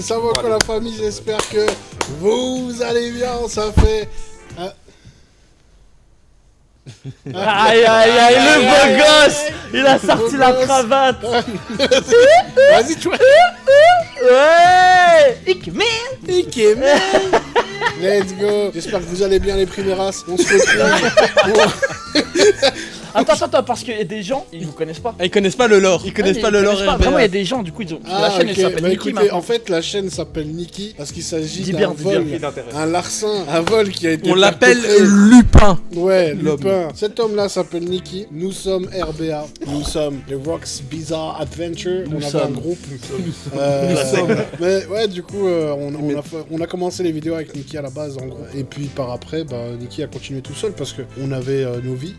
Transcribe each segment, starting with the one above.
Ça va quoi la famille, j'espère que vous allez bien, ça fait... Aïe aïe aïe, le beau gosse. Il a sorti la cravate. Vas-y, tu vois. Ouais. Ikman. Let's go. J'espère que vous allez bien les primeras. On se retrouve. Attends, parce qu'il y a des gens, ils vous connaissent pas. Ils connaissent pas le lore. Ils connaissent pas le lore. Vraiment, il y a des gens, du coup, ils ont. La chaîne, elle s'appelle bah Niki. écoutez, en fait, la chaîne s'appelle Niki parce qu'il s'agit Dis d'un bien, vol, un larcin, un vol qui a été. On l'appelle perpétré. Lupin. Ouais, Lupin. Cet homme-là s'appelle Niki. Nous sommes RBA. Nous sommes les Rocks Bizarre Adventure. On avait un groupe. Mais ouais, du coup, on a commencé les vidéos avec Niki à la base, en gros. Et puis par après, bah, Niki a continué tout seul parce que on avait nos vies.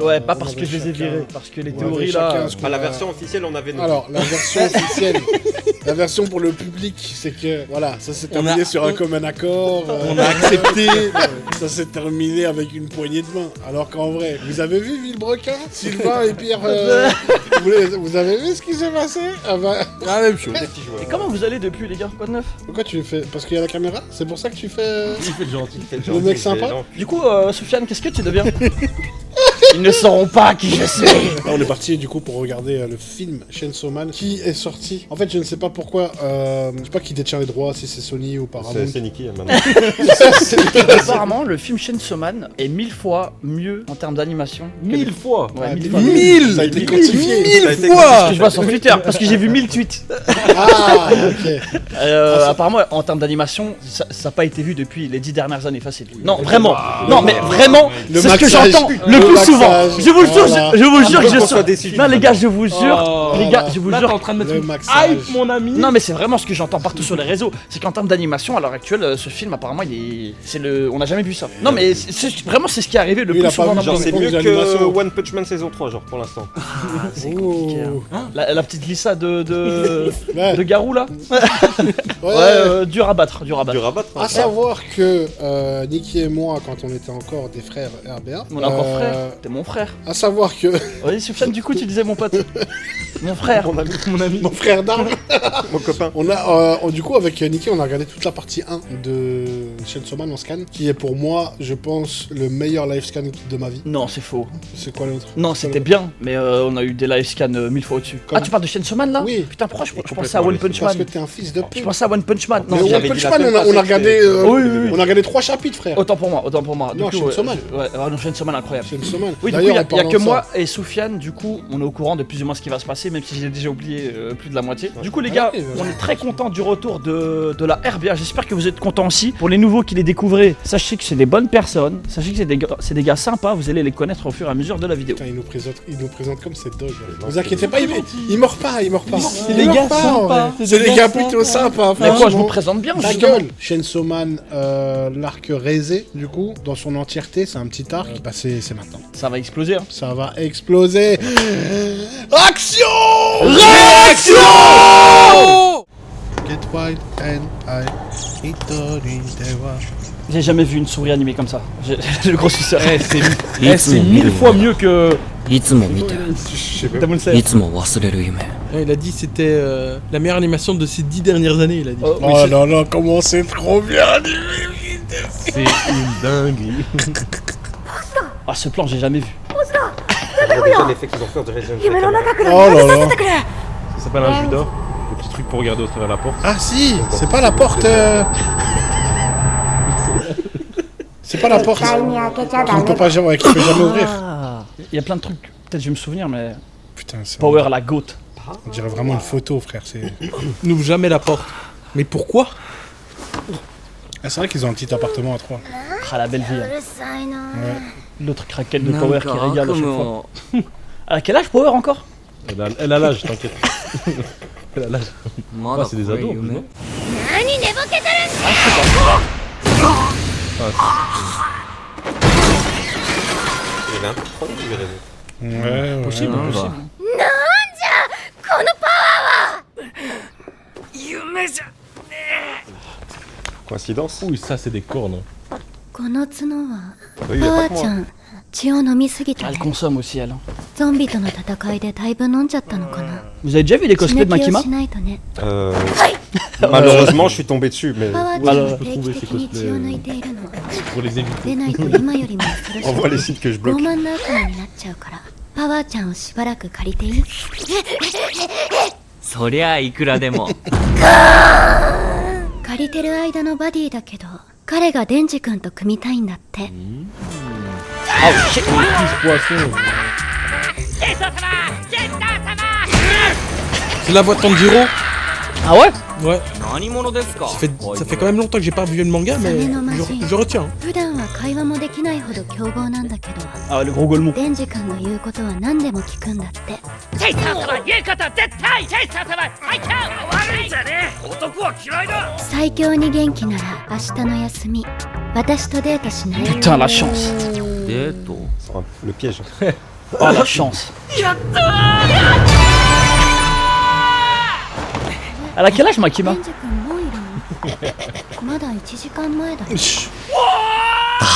Ouais, pas parce que je les ai virés, parce que les théories là. La version officielle, on avait nos Alors, la version officielle, la version pour le public, c'est que voilà, ça s'est terminé sur un commun accord. On a accepté. Ça s'est terminé avec une poignée de main. Alors qu'en vrai, vous avez vu Villebrequin, Sylvain et Pierre vous avez vu ce qui s'est passé? La même chose. Et comment vous allez depuis, les gars? Quoi de neuf? Pourquoi tu fais? Parce qu'il y a la caméra? C'est pour ça que tu fais. Il fait le gentil. Le mec sympa? Du coup, Soufiane, qu'est-ce que tu deviens? Ils ne sauront pas qui je suis. Là, on est parti du coup pour regarder le film Chainsaw Man qui est sorti. En fait, je ne sais pas pourquoi. Je sais pas qui détient les droits, si c'est Sony ou Paramount. C'est Niki maintenant. Apparemment, le film Chainsaw Man est 1000 fois mieux en termes d'animation. 1000 fois. Ouais, 1000 fois. fois. 1000. Ça a été quantifié. 1000 fois. Parce que je vois sur Twitter, parce que j'ai vu 1000 tweets. Ah, ok. Apparemment, en termes d'animation, ça n'a pas été vu depuis les 10 dernières années facile. Non, vraiment. Non, mais vraiment, Le c'est ce que maxage. j'entends le Le plus maxage. souvent. Je vous jure, Voilà. je vous jure que je qu'on suis. soit déçus. Non, les gars, je vous jure. Oh. Les gars, je vous Là, t'es en jure. train de mettre Le une maxage. hype, mon ami. Non, mais c'est vraiment ce que j'entends partout sur les réseaux. C'est qu'en termes d'animation, à l'heure actuelle, ce film, apparemment, on n'a jamais vu ça. Non, mais vraiment, c'est ce qui est arrivé le Lui, il plus a pas souvent vu, dans Genre, le c'est Bon, mieux des que animations. One Punch Man saison 3, genre, pour l'instant. C'est compliqué. Hein. La petite glissade de Ouais. Garou là. Ouais. Dur à battre, dur à battre. Du rabattre. À savoir que Niki et moi, quand on était encore des frères RBA, On est encore frère. T'es mon frère. à savoir que Oui, Soufiane, du coup, tu disais mon pote. Mon frère. Mon ami. mon frère d'armes, Mon copain. on a du coup avec Niki, on a regardé toute la partie 1 de Chainsaw Man en scan, qui est pour moi, je pense, le meilleur live scan de ma vie. Non, c'est faux. C'est quoi l'autre? Non, c'était bien, mais on a eu des live scans 1000 fois au-dessus. Comme- Ah, tu parles de Chainsaw Man là? Oui. Putain, pourquoi je pensais à One Punch Parce Man? que t'es un fils de Je pute. pensais à One Punch Man. Non, Mais One j'avais Punch dit la Man, semaine on a passée regardé, que oui, oui. on a regardé 3 chapitres, frère. Autant pour moi. Non, Du coup, Chainsaw Man. Ouais, non, Chainsaw Man, incroyable. Chainsaw Man. Oui, du coup, il D'ailleurs, y a en parlant que de ça- moi et Soufiane, du coup, on est au courant de plus ou moins ce qui va se passer, même si j'ai déjà oublié plus de la moitié. Du coup, les gars, ouais. on est très contents du retour de la RBA. J'espère que vous êtes contents aussi. Pour les nouveaux qui les découvrez, sachez que c'est des bonnes personnes, sachez que c'est des gars sympas, vous allez les connaître au fur et à mesure de la vidéo. Putain, il nous présente comme cette dog. Vous inquiétez pas, il meurt pas. C'est des gars sympas. C'est des gars plutôt sympas. Mais quoi, je franchement. vous présente bien, Ta justement. gueule. Chainsaw Man, l'arc Raisé, du coup, dans son entièreté, c'est un petit arc. Bah, c'est maintenant. Ça va exploser. Hein. Ça va exploser. Action! Réaction. Get wild and I Itori dewa. J'ai jamais vu une souris animée comme ça. J'ai le gros suceur. C'est 1000 fois mieux que. いつも見てる Demon い Slayer. つも忘れる夢 Il a dit que c'était la meilleure animation de ces 10 dernières années, il a dit. Oh, Oh là là, comment c'est trop bien animé. C'est une dinguerie. Ah, ce plan, j'ai jamais vu. Déjà l'effet qu'ils ont fait, on dirait James Bond. Oh là là. Ça s'appelle un Judas, le petit truc pour regarder au travers de la porte. Ah si, c'est pas la porte. C'est pas la porte. Qui ne peut pas jamais, qui peut jamais ouvrir. Ah, il y a plein de trucs. Peut-être je vais me souvenir, mais. Putain, c'est. Power la goat. On dirait vraiment une photo, frère. C'est. N'ouvre jamais la porte. Mais pourquoi? Ah, c'est vrai qu'ils ont un petit appartement à 3. Ah, la belle vie. Hein. L'autre craquette de な Power ん qui か régale à 悪 chaque fois. 夢を À quel âge Power encore? Elle a l'âge, t'inquiète. Elle a l'âge. ま Ah, だ c'est こ des れ ados. 夢 non Il avait un peu trop du réseau. Ouais, Possible, ouais. possible. Coïncidence? Oui, ça c'est des cornes. この角は Oui, il y パ a ワ pas que ーちゃ moi. ん血を飲みすぎた Elle ね consomme aussi, elle. Hein. ゾンビとの戦いでだいぶ飲んじゃったのかな。 Vous avez déjà vu des cosplays de 締め気を Makima? しないとね。 Malheureusement, je suis tombé dessus, mais パワーちゃんは定期的に血を抜いているの。 Pour les éviter. でないと今よりも恐ろし envoie les く sites que je 傲 bloque. 慢な悪魔になっちゃうから。パワーちゃんをしばらく借りていい？そりゃいくらでも。借りてる間のバディだけど、彼がデンジ君と組みたいんだって。 C'est la voix de Tanjiro. Ah ouais? Ouais. 何者ですか Ça fait quand même longtemps que j'ai pas vu le manga, mais je retiens. 普段は会話もできないほど凶暴なんだけど、 Ah, le gros golemon. デンジ君の言うことは何でも聞くんだって。チェイサー様言うこと絶対チェイサー様最強悪いんじゃねえ男は嫌いだ最強に元気なら明日の休み、私とデートしない？ Putain, la chance. デート Le piège. Oh, la chance. Elle a quel âge, デ Makima? ンジ君もういるの？まだ1時間前だよ。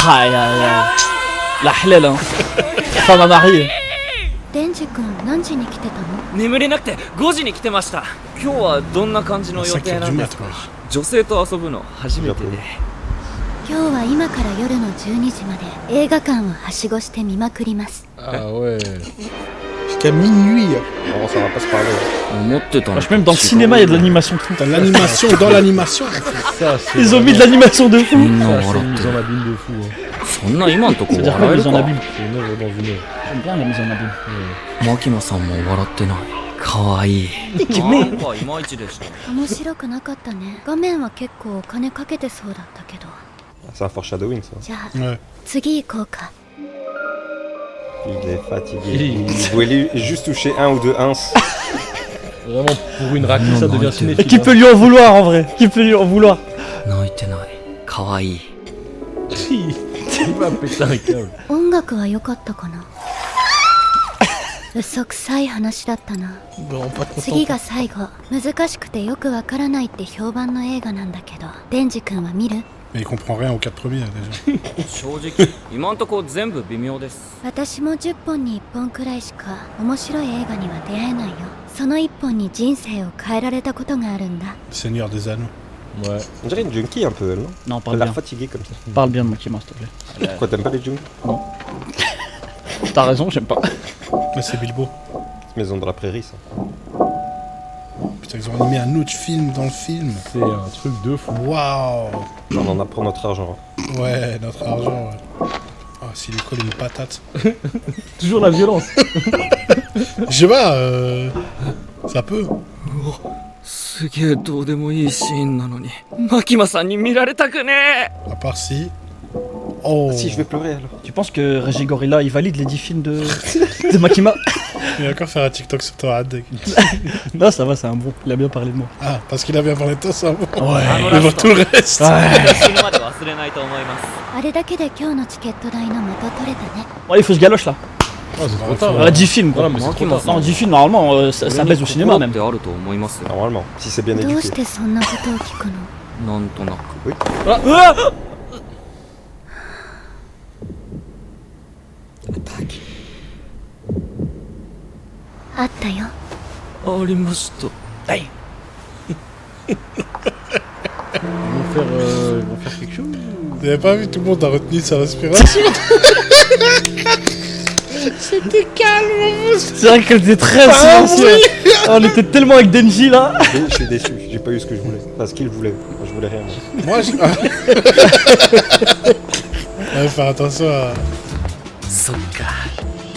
Aïe, aïe, aïe. La halal, hein. Femme à marier. デンジ君何時に来てたの？眠れなくて5時に来てました。今日はどんな感じの予定なんですか？女性と遊ぶの初めてで。今日は今から夜の12時まで映画館をはしごして見まくります。 Ah ouais. Jusqu'à minuit. Non, ça va pas se parler. 思ってたの Wesh, même dans le cinéma, il y a de l'animation de fou. T'as l'animation dans l'animation. Ça, c'est Ils ont mis de l'animation de fou. みんな Ça, c'est 笑 une って mise en る。 abîme de fou. Hein. そんな今んとこ C'est-à-dire quoi, 笑え mise る en か abîme? C'est une œuvre dans une œuvre. J'aime bien la mise en abîme. マキマさんも笑ってない。かわいい。なんかいまいちでした。面白くなかったね。画面は結構お金かけてそうだったけど。 C'est un foreshadowing, ça. じゃあ、 Ouais. 次行こうか。 Il est fatigué. Il voulait juste toucher un ou deux ins. Vraiment, pour une raclée, ça devient cinéphile. Qui peut lui en vouloir en vrai? Qui peut lui en vouloir? 泣いてない。かわいい。 Il va péter un câble. 音楽は良かったかな？嘘くさい話だったな。 Vraiment pas content. 次が最後。難しくてよくわからないって評判の映画なんだけど、デンジ君は見る？ Mais il comprend rien aux 4 premiers déjà. 正直、今んとこ全部微妙です。私も10本に1本くらいしか面白い映画には出会えないよ。その1本に人生を変えられたことがあるんだ。 Seigneur des Anneaux. Ouais. On dirait une junkie un peu, elle, non? Non, Elle parle a l'air bien. fatiguée comme ça. Parle bien de Makima, s'il te plaît. Pourquoi t'aimes pas les junkies? T'as raison, j'aime pas. Là, c'est Bilbo. Maison de la prairie, ça. Putain, ils ont animé un autre film dans le film. C'est un truc de fou. Waouh. On en a pour notre argent. Ouais, notre argent. Ouais. Ah, s'il lui colle une patate. Toujours la violence. Je sais pas, ça peut. すげえどうでもいいシーンなのに、マキマさんに見られたくね À part si. Oh. Si, je vais pleurer alors. Tu penses que Reggie Gorilla il valide les 10 films de Makima? Il va encore faire un TikTok sur toi, Adek. Non, ça va, c'est un bon. Il a bien parlé de moi. Ah, parce qu'il a bien parlé de toi, c'est un bon. Ouais. Mais pour tout le reste. 死ぬまで忘れないと思います。あれだけで今日のチケット代の元取れたね。 Bon, il faut se galoche là. Ah, c'est trop tard. Voilà, 10 films quoi. Voilà, mais c'est trop tard. Non, 10 films normalement, ça baisse au cinéma même. ってあると思いますよ。 Normalement, si c'est bien どう éduqué. してそんなことを聞くの？なんとなく。あったよ。ありました。Hey. Ils vont faire quelque chose. Vous avez pas vu, tout le monde a retenu sa respiration. C'était calme. C'est vrai qu'elle était très silencieuse. On était tellement avec Denji là. Je suis déçu, j'ai pas eu ce que je voulais. Enfin, ce qu'il voulait. Moi, je voulais rien. Moi. Moi, je. Ouais, faire attention à. そっか。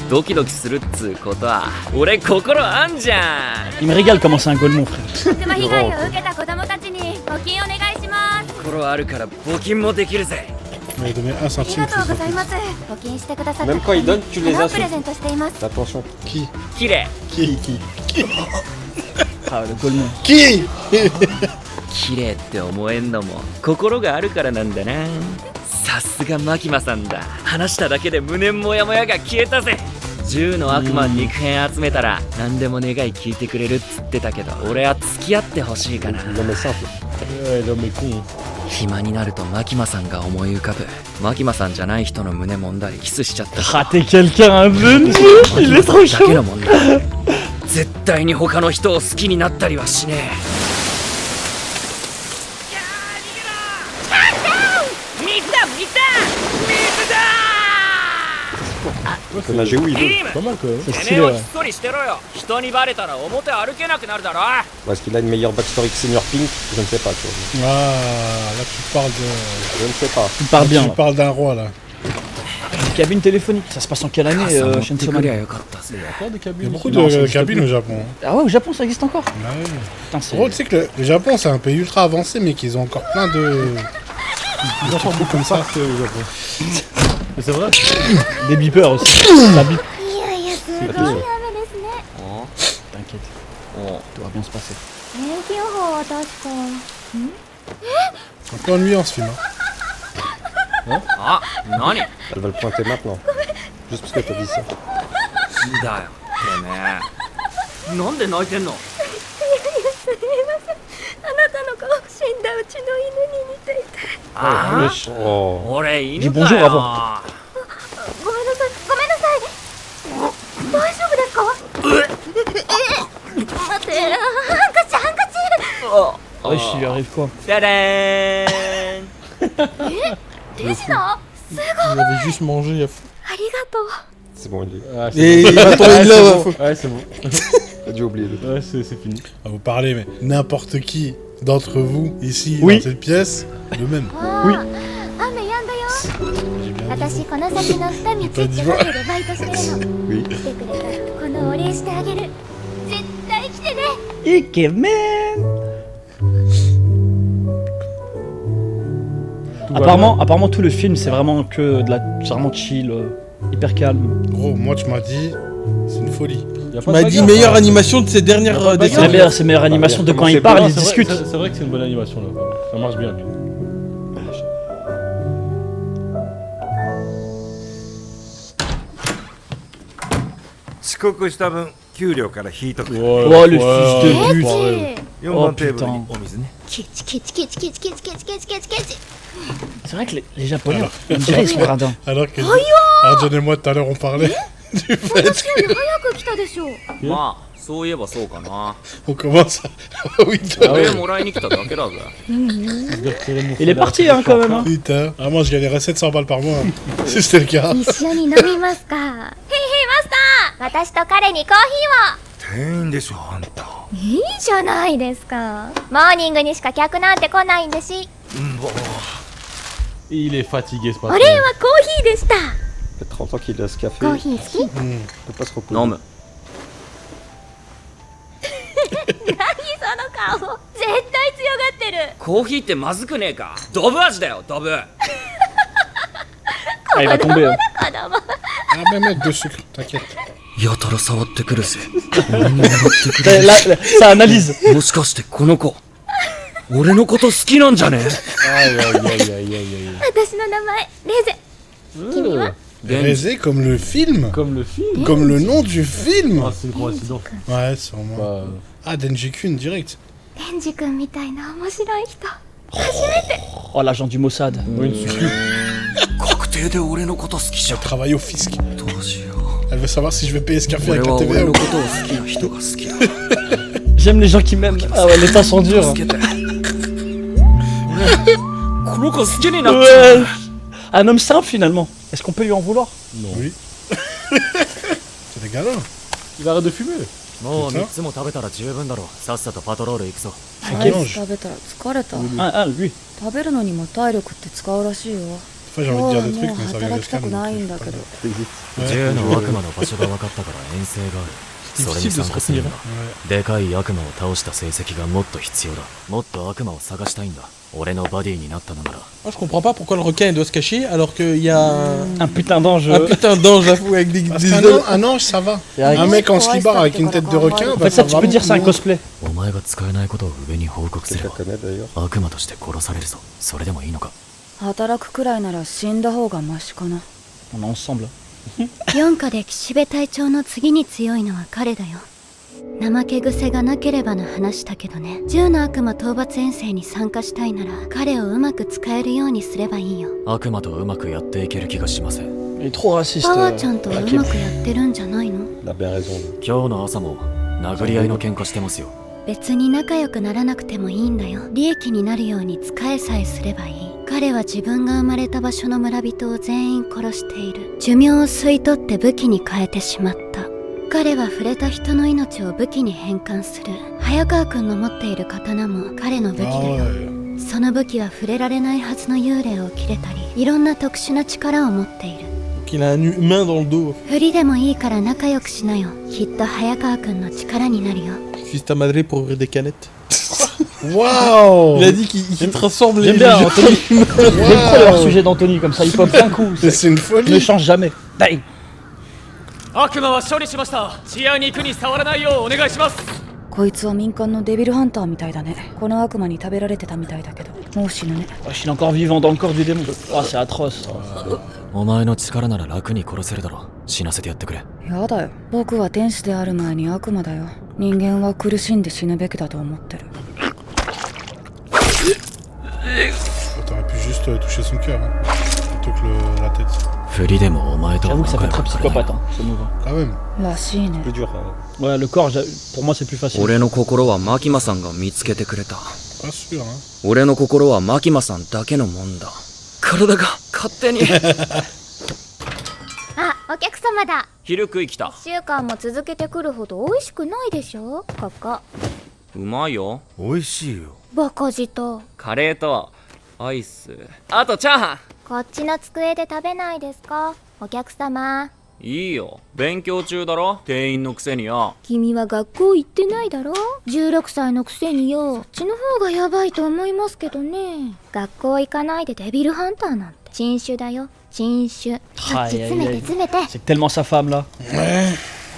ドキドキするっつうことは、俺心あんじゃん。 Il me régale comment c'est un golemon, frère. 熊被害を受けた子供たちに募金お願いします。心あるから募金もできるぜ。 Il m'a donné 1 あり centime. がとうございます。募金してくださった Même quand ils donnent, tu les プ insultes. レゼントしています。 Attention. Qui 綺麗。 Qui Ah, le golemon. Qui 綺麗って思えんのも心があるからなんだな。さすがマキマさんだ。話しただけで無念モヤモヤが消えたぜ。10の悪魔肉片集めたら何でも願い聞いてくれるっつってたけど、俺は付き合ってほしいかな。L'homme est simple. Ouais, l'homme est con. 暇になるとマキマさんが思い浮かぶ。マキマさんじゃない人の胸揉んだりキスしちゃった。 Ah, t'es quelqu'un, un jeune jeu. Il est trop だけ chaud. のもんだ。絶対に他の人を好きになったりはしね水だ水だ水だ Il peut nager où il veut. ビーム Pas mal quand même. C'est てめ stylé, えをひ ouais. っそりしてろよ。人にバレたら表歩けなくなるだろ。 Est-ce qu'il a une meilleure backstory que Senior Pink? Je ne sais pas, tu vois. Ah, là tu parles de. Je ne sais pas. Tu parles bien. Tu là. parles d'un roi là. Cabine téléphonique. Ça se passe en quelle année, え。持っ Chainsaw てく Man? りゃよかったぜ。 Encore des Il y a cabines. beaucoup Non, ça de existe cabines plus. au Japon. Ah ouais, au Japon, ça existe encore. Ah ouais. Putain, c'est. Gros, tu sais que le Japon c'est un pays ultra avancé, mais qu'ils ont encore plein de. Ils ont encore beaucoup comme ça. C'est au Japon. Mais c'est vrai. Des beepers aussi. Ça bip. いやいやすごい雨ですね。 T'inquiète. Tout va bien se passer. 天気予報は確か。 C'est un peu ennuyant ce film. Hein. あ、何 Elle va le pointer maintenant. Juste parce que t'as dit ça. だよてめえ。なんで泣いてんの？すみません。あなたの顔死んだうちの犬に似ていて。あ Oh. 俺犬 Dis か bonjour よ。 ごめんなさい。ごめんなさい。大丈夫ですか？待って、ハンカチハンカチ。 Ouais, il lui arrive quoi? ででーん。デジナVous avez juste mangé. Il y a... ありがとう。 C'est bon, il Ah, Et c'est il va tomber bon. là. Ouais, c'est bon. a dû oublier le. Ouais, c'est fini. À vous parler, mais n'importe qui d'entre vous ici Oui. dans cette pièce, le même. oui 雨やんだよ。 J'ai bien dit. 私この先の二道ってカフェでバイトしてるの。 Oui. 来てくれたらこのお礼してあげる。絶対来てね。 Ikemen. Apparemment, tout le film, c'est vraiment que de la. C'est vraiment chill, hyper calme. Gros, moi tu m'as dit, c'est une folie. Y a Tu pas m'as de dit bagarre, meilleure hein. animation de ces dernières Y a pas de C'est décennies. la meilleure animation de quand ils parlent, Non, ils c'est vrai, discutent. C'est vrai que c'est une bonne animation là. Ça marche bien. 遅刻した分給料から引いとく。 Oh, le fils de ケ pute. チ。 4 Oh 番テーブルに putain. お水ね。ケチケチケチケチケチケチケチケチケチ。 C'est vrai que les Japonais, on dirait ils sont radins. Alors que Arjun et moi tout à l'heure on parlait du fait 私より早く来たでしょ。まあそういえばそうかな。 qu'on commence à 8h. 俺もらいに来ただけだぜ。 Il est parti, hein, quand même. Hein. Putain. Ah, moi je gagnerais 700 balles par mois si c'était le cas. 一緒に飲みますか。へいへいマスター。私と彼にコーヒーを。店員でしょあんた。いいじゃないですか。モーニングにしか客なんて来ないんだし。 Il est fatigué ce お matin. 礼はコーヒーでした。 Ça fait 30 ans qu'il a ce café. コー Il ヒー好き？ peut pas se reposer. 飲む。何その顔。絶対強がってる。コーヒーってまずくねえか。ドブ味だよドブ。 Ah, il va tomber. Hein. 子供。 Ah, même mettre de sucre, t'inquiète. やたら触ってくるぜ。 Ça analyse. もしかしてこの子、俺のこと好きなんじゃね？ Aïe aïe aïe aïe aïe aïe. 私の名前レゼ。君は？ Rézé comme le film. Comme le film. Comme le nom du film. Ah, c'est une coïncidence. Ouais, sûrement. Bah, Ah, Denji Kun direct. デンジ君みたいな面白い人。 Oh, l'agent du Mossad. une sucube. 確定で俺のこと好きじゃん。 Travaille au fisc. どうしよ Elle veut savoir si je vais payer ce café う。俺 avec は la 俺 TVA の ou ことを好きな人が好きだ。 J'aime les gens qui m'aiment. Ah ouais, les temps sont durs. 助けて。俺、この子好きになっちゃう。 Ouais. Un homme simple finalement. Est-ce qu'on peut lui en vouloir? Oui. C'est des galants. Il arrête de fumer. もう3つも食べたら十分だろう。さっさとパトロール行くぞ。アイス食べたら疲れた。 Ah, lui. 食べるのにも体力って使うらしいよ。 Des fois, j'ai envie de dire des も trucs, う mais ça vient 働 de きたくないんだけど。 銃の悪魔の場所が分かったから遠征がある。それに参加するんだ。でかい悪魔を倒した成績がもっと必要だ。もっと悪魔を探したいんだ。俺のバディになったのなら。 Moi je comprends pas pourquoi le requin il doit se cacher alors qu'il y a Un putain d'ange. un putain d'ange à fou avec des Parce des qu'un ailes. un ange, ça va. Et avec- Un mec en slibard avec une tête de requin, En bah fait, ça, tu peux dire c'est un cosplay. お前が使えないことを上に報告す Je れ la ば connais d'ailleurs. 悪魔として殺されるぞ。それでもいいのか。働くくらいなら死んだ方がマシかな。 On est ensemble. 4課で岸辺隊長の次に強いのは彼だよ。怠け癖がなければの話だけどね。10の悪魔討伐遠征に参加したいなら彼をうまく使えるようにすればいいよ。悪魔とうまくやっていける気がしません。Il est trop raciste. パワーちゃんとはうまくやってるんじゃないの？ Il a bien raison. 今日の朝も殴り合いの喧嘩してますよ。別に仲良くならなくてもいいんだよ。利益になるように使えさえすればいい。彼は自分が生まれた場所の村人を全員殺している。寿命を吸い取って武器に変えてしまった。彼は触れた人の命を武器に変換する。早川くんの持っている刀も彼の武器だよ。その武器は触れられないはずの幽霊を切れたり、いろんな特殊な力を持っている。qu'il a un humain dans le dos. 振りでもいいから仲良くしなよ。きっと早川くんの力になるよ。Fils ta madre pour ouvrir des canettes. Waouh. Il a dit qu'il transforme les J'aime bien gens. Anthony. J'aime trop le hors-sujet d'Anthony, comme ça il pop d'un coup. C'est une Il ne folie. change jamais. Dai. 悪魔は勝利しました。血や肉に触らないようお願いします。こいつは民間のデビルハンターみたいだね。この悪魔に食べられてたみたいだけど、もう死ぬね。Oh, je suis encore vivant dans le corps du démon. Oh, c'est atroce. お前の力なら楽に殺せるだろう。死なせてやってくれ。やだよ。僕は天使である前に悪魔だよ。人間は苦しんで死ぬべきだと思ってる。T'aurais pu juste toucher son cœur, hein, plutôt que la tête. 振りでもお前とは J'avoue que ça 仲 fait 良 très くなれない psychopathe, hein, ce move. Quand même. らしいね。 Plus dur. Ouais, le corps, pour moi c'est plus facile. 俺の心はマキマさんが見つけてくれた。 Pas sûr, hein. 俺の心はマキマさんだけのもんだ。体が勝手にあ、お客様だ。昼食い来た。1週間も続けてくるほど美味しくないでしょ、ここ。うまいよ。美味しいよ。バカ舌。カレーとアイス、あとチャーハン。こっちの机で食べないですか、お客様。いいよ、勉強中だろ、店員のくせによ。君は学校行ってないだろ、16歳のくせによ。そっちの方がヤバいと思いますけどね。学校行かないでデビルハンターなんて珍種だよ、珍種。そっち詰めて詰めて。 C'est tellement sa femme là.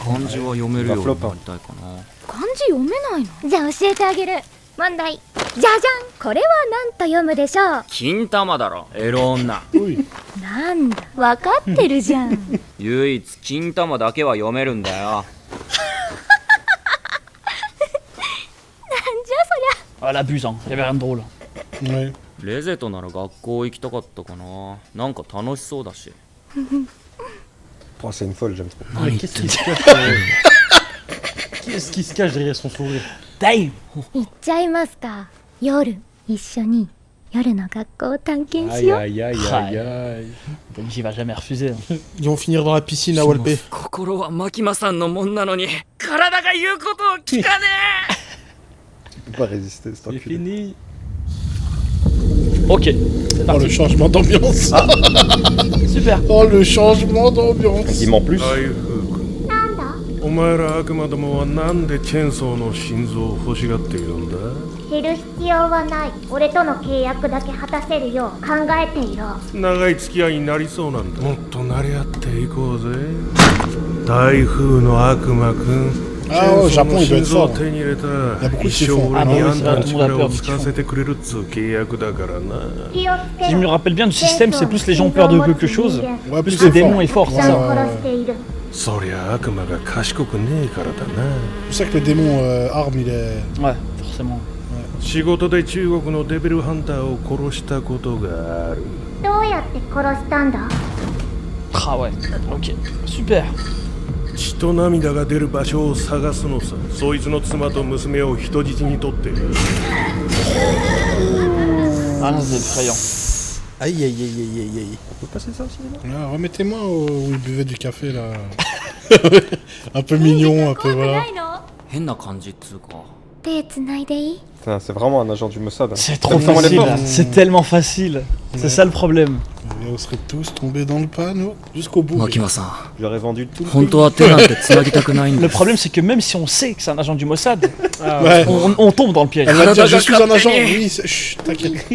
漢字は読めるようになりたいかな。漢字読めないの？じゃあ教えてあげる。問題。じゃじゃん、これは何と読むでしょう？金玉だろ、エロ女。なんだ、分かってるじゃん。唯一金玉だけは読めるんだよ。なんじゃそりゃ。 Ah, elle abuse, hein. Il y avait rien de drôle. Ouais. レゼとなら学校行きたかったかな。なんか楽しそうだし。Oh, c'est une folle, j'aime trop. Mais qu'est-ce qui se cache Qu'est-ce qui se cache derrière son sourire? Damn. 行っちゃいますか。夜一緒に夜の学校を探検しよう。 Aïe aïe aïe aïe. Donc j'y va jamais refuser. Ils vont finir dans la piscine à Walpé. 心はマキマさんのもんなのに、体が言うことを聞かねIl peut pas résister, c'est C'est fini. Ok, c'est Oh, parti. le changement d'ambiance. Super. Oh, le changement d'ambiance. Il m'en plus. ああいう風君、お前ら悪魔どもはなんでチェーンソーの心臓を欲しがっているんだ？減る必要はない。俺との契約だけ果たせるよう考えていろ。長い付き合いになりそうなんだ。もっと慣れ合っていこうぜ。台風の悪魔くん。 Ah, au Japon, il doit être fort. 手に入れたら Il y a beaucoup de 一生 typhons. 俺にあんたの Ah, oui, c'est vrai, tout le monde a 力 peur を du 使わせてくれるっつう契約だからな。 Si je me rappelle bien du système, c'est plus les gens ont peur de quelque chose, Ouais, plus plus le c'est démon fort. est fort, c'est ça. 殺している。そりゃ悪魔が賢くねえからだな。 C'est pour ça que le démon arme, il est. Ouais, forcément. 仕事で中国のデビルハンターを殺したことがある。どうやって殺したんだ？ Ah ouais, ok, super. 血と涙が出る場所を探すのさ。そいつの妻と娘を人質に取って。 Ah non, c'est effrayant. Aïe aïe aïe aïe aïe aïe. On peut passer ça au cinéma? Ah, remettez-moi où il buvait du café là. Un peu mignon, un peu voilà. 変な感じっつうか。手つないでいい？ Putain, c'est vraiment un agent du Mossad. C'est trop Tellement facile, les portes. c'est tellement facile. C'est ça le problème. Et on serait tous tombés dans le panneau jusqu'au bout. マキマさん、 Je lui aurais vendu tout le 本当は手なんてつなぎたくないん Le です。 problème, c'est que même si on sait que c'est un agent du Mossad, Ouais. on tombe dans le piège. Elle va dire, je suis un agent. Rattrapé. Oui, chut, t'inquiète.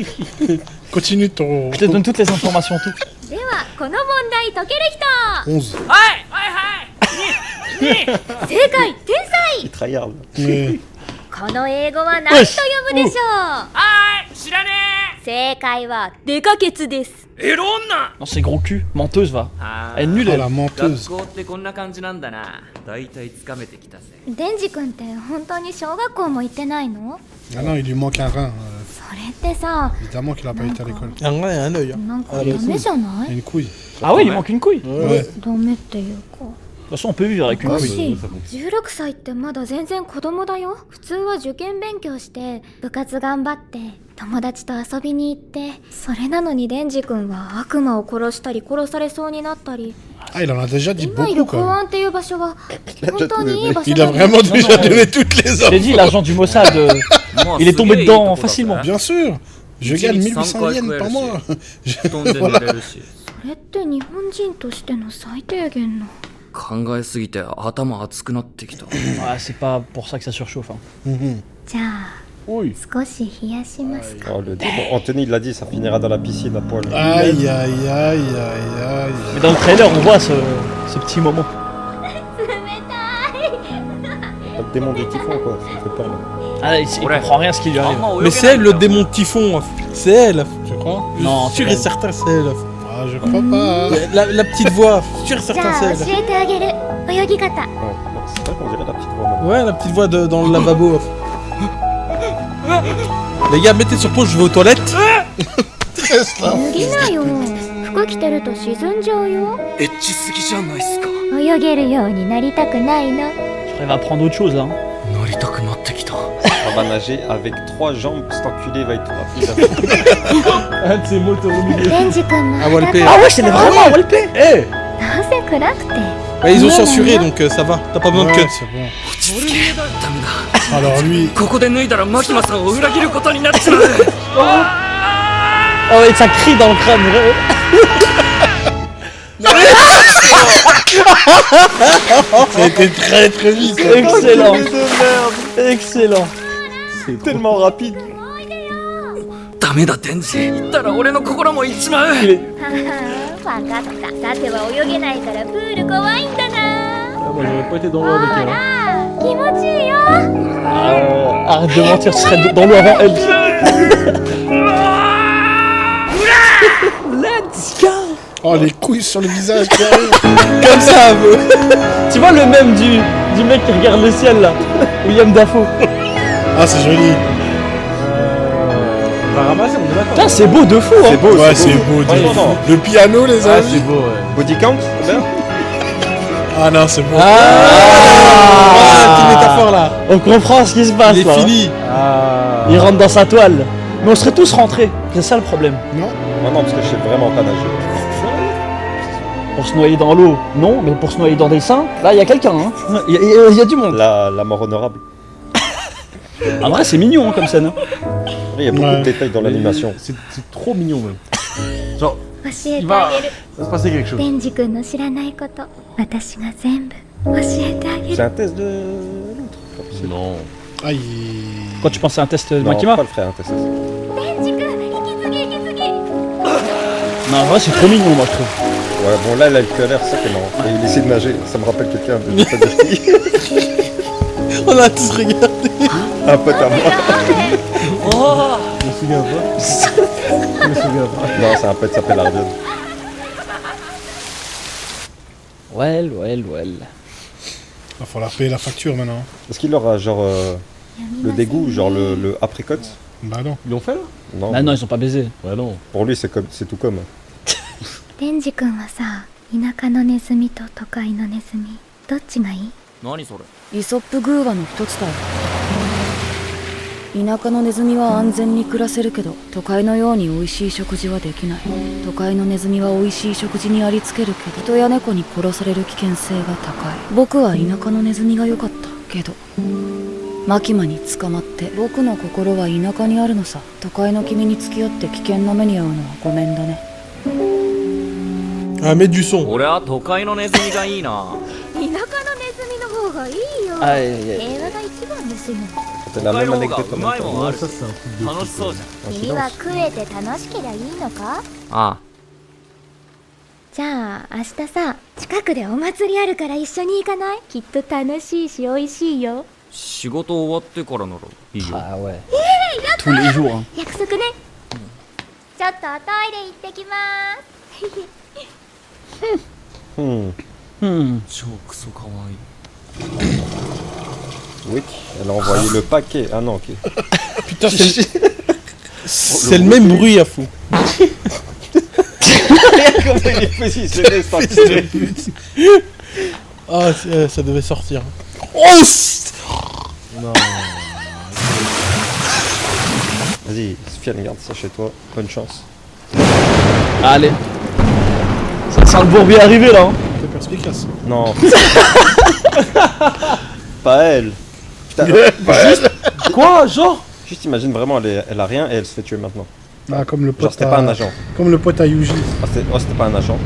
Continue ton. Je te donne toutes les informations, tout. ではこの問題解ける人。 11. はいはいはい。正解、天才。 tryhard. Ouais. この英語は何と読むでしょう？はい、知らねえ。正解はデカケツです。 エロ女 Non, c'est gros cul. Menteuse, va. あ Elle est nulle, Oh elle. la 学 menteuse. 校ってこんな感じなんだな。だいたいつかめてきたぜ。デンジ君って本当に小学校も行ってないの？ Ah non, il lui manque un rein. それってさ、 Évidemment qu'il a pas été à l'école. Un rein et un œil. なんかダメじゃな Et い？ une couille. Ah ouais, il manque une couille. De Ouais. ダメっていうか。 toute façon, on peut vivre avec une おか couille. しい。16歳ってまだ全然子供だよ。普通は受験勉強して部活頑張って友達と遊びに行って、それなのにデンジ君は悪魔を殺したり殺されそうになったり。 Ah, il en a déjà dit 今いる beaucoup 公 quand même. 安っていう場所は本当にいい場所 Il だ a ね。 vraiment déjà donné toutes les Je l'ai dit, infos. l'agent du Mossad, il est tombé dedans facilement. Bien sûr. Je gagne 1800 yens par mois. 布団で寝れるし。それって日本人としての最低限の。考えすぎて頭熱くなってきた。 Ouais, c'est pas pour ça que ça surchauffe. Hein. じゃあ Oui. 少し冷やしますか。 Oh, Anthony, il l'a dit, ça finira dans la piscine à poil. Aïe, aïe, aïe, aïe, aïe. Mais dans le trailer, on voit ce petit moment. Pas de démon du typhon, quoi, ça me fait peur. Là. Ah, il comprend rien à ce qui lui arrive. Mais c'est elle le démon de typhon. C'est elle. Tu crois? Non, Sûr et certain, c'est elle. Ah, je crois pas. La petite voix. Sûr et じゃ certain, あ c'est 教えてあげる泳ぎ方。 Ouais, non, c'est vrai qu'on dirait la petite voix. Même. elle. Ouais, la petite voix dans le lavabo. Les gars, mettez sur pause, je vais aux toilettes. 脱ぎなよ。服着てると沈んじゃうよ。エッチすぎじゃないっすか。泳げるようになりたくないの。 Je va apprendre autre chose là. Hein. なりたくなってきた。 On va nager avec 3 jambes, cet enculé va être rapide. Un de ces mots te remuer. デンジ君の Ah, Walpé. Ah ouais, c'est vraiment Walpé. Eh. なぜ暗くて。 Ouais, ils ont censuré donc ça va. T'as pas besoin de Ouais, cut. c'est bon. 落ち着け。ダメだ。 Alors lui, ここで脱いだらマキマさんを裏切ることになっちまう。 Oh ouais, ça crie dans le crâne. ça a été très très vite. Excellent. Excellent. C'est tellement rapide. ダメだデンジ。言ったら俺の心もいっちまう。ははわかった。さては泳げないからプール怖いんだな。 Ah, moi j'aurais pas été dans l'eau avec ほ elle. Hein. ら気持ちいいよ。 Arrête de mentir, tu serais dans l'eau avant elle. Let's go. Oh, les couilles sur le visage qui arrivent. Comme ça un peu. Tu vois le même du mec qui regarde le ciel là, William Dafoe. Ah, c'est joli. On va ramasser, on est d'accord. Putain, c'est beau de fou hein. C'est beau, Ouais, c'est beau. Ouais, dis- non. Le piano, les Ah, amis. c'est beau, ouais. Body count, c'est bien. Ah non, c'est beau. Ah, petite métaphore là. On comprend ce qui se passe Il est là. fini. Ah. Il rentre dans sa toile. Mais on serait tous rentrés, c'est ça le problème. Non. Non, non, parce que je sais vraiment pas nager. Pour se noyer dans l'eau, non, mais pour se noyer dans des seins, là il y a quelqu'un, hein. Il y a du monde. La mort honorable. En vrai, c'est mignon hein, comme scène. Hein. Il y a beaucoup Ouais. de détails dans l'animation. C'est trop mignon même. Genre, 教えてil va, あげる。 va se passer quelque chose. デンジ君の知らないこと私が全部教えてあげ C'est る。 un test de l'autre. Non. Aïe. Quand tu penses à un test de Non, Makima pas le frère, un test. デンジ君息継ぎ息継ぎ。 Non, en vrai, c'est trop mignon, moi je trouve. Ouais, bon là, il a le cœur, ça c'est marrant. Et il essaie de nager, ça me rappelle quelqu'un de pas de ski. On a tous regardé. Un pote à moi. Je me souviens pas. Je me souviens pas. Non, c'est un pote qui s'appelle Ardion. Well. Va falloir payer la facture maintenant. Est-ce qu'il aura genre le dégoût, genre le apricot? Bah non. Ils l'ont fait là? Non. Ah non, ils sont pas baisés. Ouais, non. Pour lui, c'est tout comme. デンジ君はさ、田舎のネズミと都会のネズミどっちがいい？何それ。イソップ寓話の一つだよ。田舎のネズミは安全に暮らせるけど、都会のように美味しい食事はできない。都会のネズミは美味しい食事にありつけるけど、人や猫に殺される危険性が高い。僕は田舎のネズミが良かったけど、マキマに捕まって僕の心は田舎にあるのさ。都会の君に付き合って危険な目に遭うのはごめんだね。 Ah, mets du son. 俺は都会のネズミがいいな。田舎のネズミの方がいいよ。Aïe, aïe, aïe. 平和が一番ですよ。 C'est la 都会 même の方が anecdote う en まい même も temps. んあるし Ça, c'est un truc de 楽しそうじ君は食えて楽しけりゃいいのか？ゃん。ああ。じゃあ明日さ、近くでお祭りあるから一緒に行かない？きっと楽しいし美味しいよ。仕事終わってからならいいよ。 Ah ouais. Tous les jours. Hein. 約束ね。ちょっとおトイレ行ってきまーす。超クソかわいい。 Oui, elle a envoyé le paquet. Ah non, ok. Putain, c'est le même bruit à fond. Comment il est positionné, ce enculé. Ah, ça devait sortir. Oh Non. Vas-y, Sofiane, garde ça chez toi. Bonne chance. Allez. Ça sent le bourbier arriver là. Hein. T'es perspicace. Non. Pas elle. Putain, Quoi, genre? juste imagine vraiment, elle a rien et elle se fait tuer maintenant. Ah, comme le pote. Genre, c'était pas un agent. Comme le pote à Yuji. Ah, c'était pas un agent.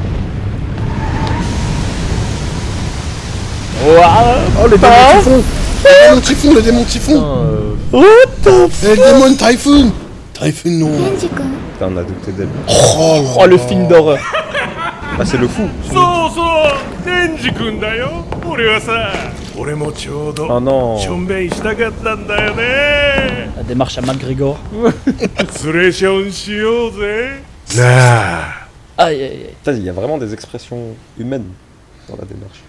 Oh, les démons typhon. Le démon typhon. What the fuck? Le démon typhoon. Typhoon, non. デンジ君 Putain, on a douté d'elle. Oh le film d'horreur. Bah, c'est le fou. そうそうデンジ君だよ。俺はさ俺もちょうど Oh non. しょんべんしたかったんだよね。 La démarche à McGregor. ツレションしようぜ。なあ Aïe aïe aïe. Putain, il y a vraiment des expressions humaines dans la démarche.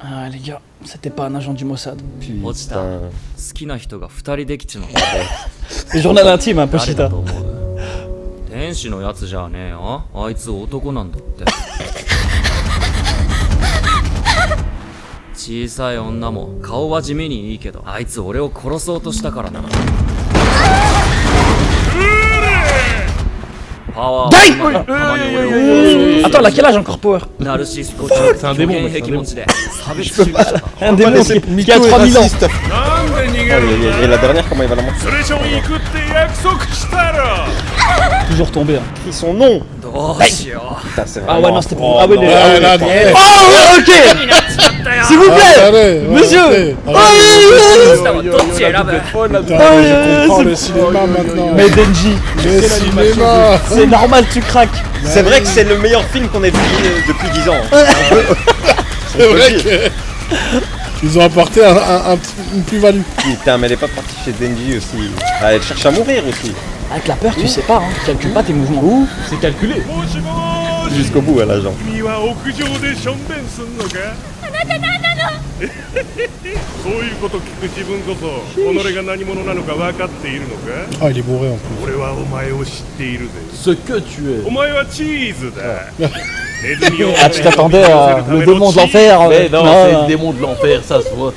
Ah les gars, c'était pas un agent du Mossad. 落ちた。 Putain. 好きな人が2人できちまう。 Le journal intime, hein, 誰だ Pochita. と思う？天使のやつじゃねえよ。あいつ男なんだって。小さい女も顔は地味にいいけど、あいつ俺を殺そうとしたからな。パワーはたまに俺を殺そう Attends, elle a quel âge encore Power? ナルシスト虚言癖持ちで差別主義者だ。 Un démon qui a 3000 ans. なんで逃げ Ah, るん et だ la dernière, comment il va la montrer? ツレション行くって約束したろ。 Toujours tombé. Hein. Ils sont non. どうしよ Putain, c'est Ah vraiment... ouais, non, c'était Oh, pas. Ah ouais, non. les. Ouais, là, ouais. Oh, ok! う。 S'il vous plaît! Allez, Monsieur. arrêtez. どっち選ぶ？ Putain, je comprends le cinéma maintenant. Mais Denji, Le cinéma. c'est normal, tu craques. C'est vrai que c'est le meilleur film qu'on ait vu depuis 10 ans. C'est vrai que. Ils ont apporté une plus-value. Putain, mais elle est pas partie chez Denji aussi. Ah, elle cherche à mourir aussi. Avec la peur, tu sais pas, hein. Tu calcules pas tes mouvements. Ouh, c'est calculé. もしもーし Jusqu'au bout, elle agent. 君は屋上でしょんべんすんのか。あなた何なの。そういうこと聞く自分こそ己が何者なのか分かっているのか。 Ah, il est bourré en plus. 俺はお前を知っているぜ。 Ce que tu お es. 前はチーズだ。ネズミを Ah, tu t'attendais à le démon de l'enfer. Mais non, Ah, c'est le démon de l'enfer, ça se voit.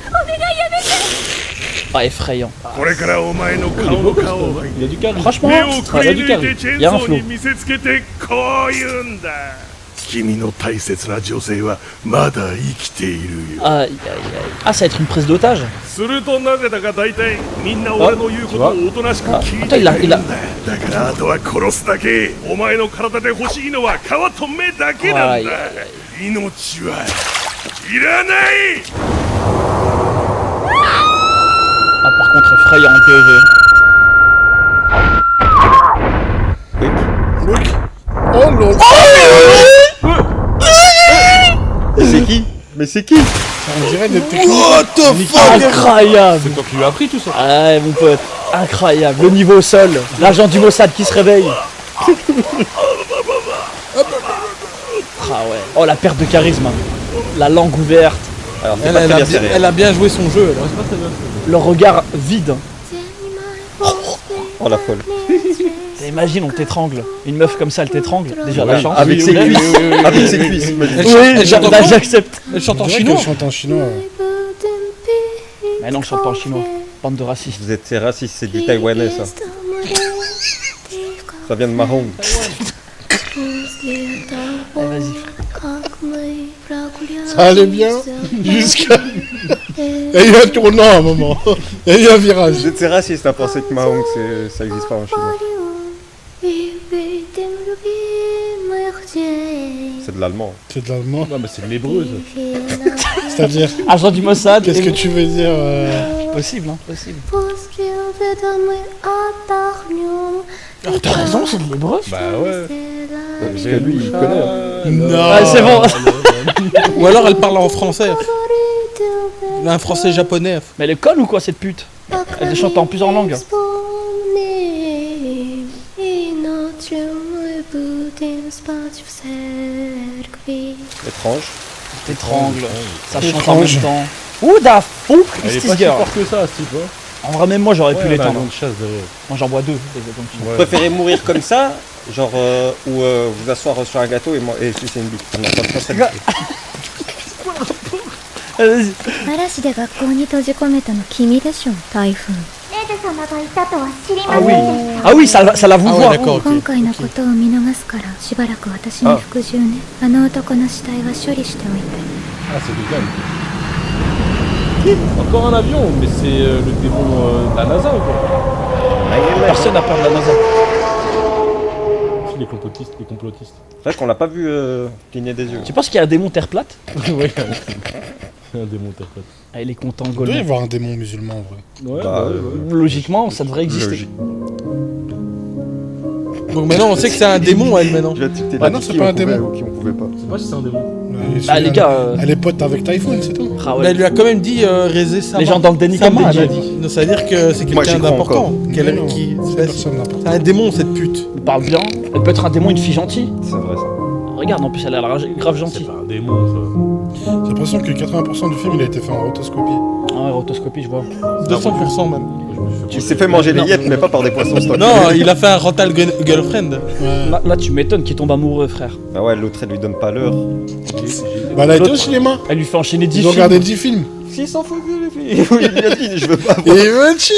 Ah, effrayant. これからお前の顔の顔を Il y a du calme. Franchement, 目を il く y り a du 抜いて calme. チェ Il y a ー un ンソー flow. に見せつけてこう言うんだ。君の大切な女性はまだ生きているよ。 Aïe, aïe, aïe. Ah, ça va être une prise d'otage. するとなぜだか大体みんな俺の言うことをおとなしく聞いているんだ。だからあとは殺すだけ。お前の体で欲しいのは皮と目だけなんだ。Aïe, aïe, aïe. 命はいらない。 Ah, par contre, effrayant en PV. Look. Oh lol. Mais c'est qui? Mais c'est qui? On dirait des techniques. What the fuck? Incroyable. C'est toi qui lui as appris tout ça. Ah, mon pote. Incroyable. Le niveau au sol. L'agent du Mossad qui se réveille. Ah ouais. Oh, la perte de charisme. La langue ouverte. Alors, c'est Elle, pas elle très a bien bien, serré. elle a bien joué son jeu. Alors, c'est pas très bien. Le regard vide. Oh la folle. Imagine, on t'étrangle. Une meuf comme ça, elle t'étrangle. Déjà, la chance. Avec ses cuisses. Avec ses cuisses. Oui, j'accepte. Elle chante en On dirait chinois. qu'elle chante en chinois. Mais non, je chante pas en chinois. Bande de racistes. Vous êtes raciste, c'est du taïwanais ça. Ça vient de Mahong. Allez, vas-y. Ça allait bien jusqu'à. Il y a eu un tournant à un moment. Il y a eu un virage. Vous êtes raciste à penser que Mahong ça existe pas en chinois. C'est de l'allemand. C'est de l'allemand. Non, mais c'est de l'hébreu ça. C'est-à-dire. Agent du Mossad. Qu'est-ce que tu veux dire Possible, hein, possible. Alors, t'as raison, c'est de l'hébreu. Bah ouais. Parce que lui, il connaît. Non. Ah, c'est bon. Ou alors elle parle en français. Un français japonais. Mais elle est conne ou quoi, cette pute? Elle chante en plusieurs langues. Étrange. T'étrangles, ça chante en même temps. Ouh, da fou, Elle est Christy pas si Girl. fort que ça, Steve. Hein. En vrai, même moi j'aurais pu l'étendre. de chasse derrière. Moi j'en bois 2. Des avions de chasse. Ouais. Vous préférez mourir comme ça, genre, ou vous asseoir sur un gâteau et sucer une bite? On entend pas ça. Vas-y. 嵐で学校に閉じ込めたの君でしょ、台風。レイジ様がいたとは知りま Ah せん oui, でした ah oui, ça la vous Ah ouais, voit. d'accord, ok. 今回のことを見逃すからしばらく私に服従ね。あの男の死体は処理しておいて。 Ah, c'est le gars. Encore un avion, mais c'est le démon de la NASA ou quoi? Personne n'a peur de la NASA. Si, les complotistes. C'est vrai qu'on l'a pas vu cligner des yeux. Tu penses qu'il y a un démon terre plate? Ouais, un démon interprète. Ah, il est content, Il doit y Goldman. avoir un démon musulman en vrai. Ouais, Bah, Logiquement, ça devrait exister. Logique. Donc maintenant on sait que c'est un démon elle maintenant. Ah non, c'est pas un démon. Qui on pouvait pas. Je sais pas si c'est un démon. Ah, les gars. Elle est pote avec Typhoon, c'est tout. Ah Mais elle lui a quand même dit raiser sa Les main. gens dans le déni Sa comme main, des elle a dieux. dit. Donc ça veut dire que c'est Moi, j'y quelqu'un crois d'important. encore. Mais non, Qui... c'est personne n'importe. C'est un démon cette pute. Elle parle bien. Elle peut être un démon, une fille gentille. C'est vrai ça. Regarde, en plus, elle a l'air grave C'est gentille. pas un démon, J'ai l'impression que 80% du film il a été fait en rotoscopie. Ah ouais, rotoscopie, je vois. 200% même. Il s'est fait manger les yeux, mais pas par des poissons stock. Non, il a fait un rental girlfriend. Ouais. Là, tu m'étonnes qu'il tombe amoureux, frère. Ah ouais, l'autre elle lui donne pas l'heure. Bah elle a été au cinéma. Elle lui fait enchaîner 10 Ils ont films. regardé 10 films. S'il s'en fout de les filles. Oui, il a dit, je veux pas Et voir. il veut chier.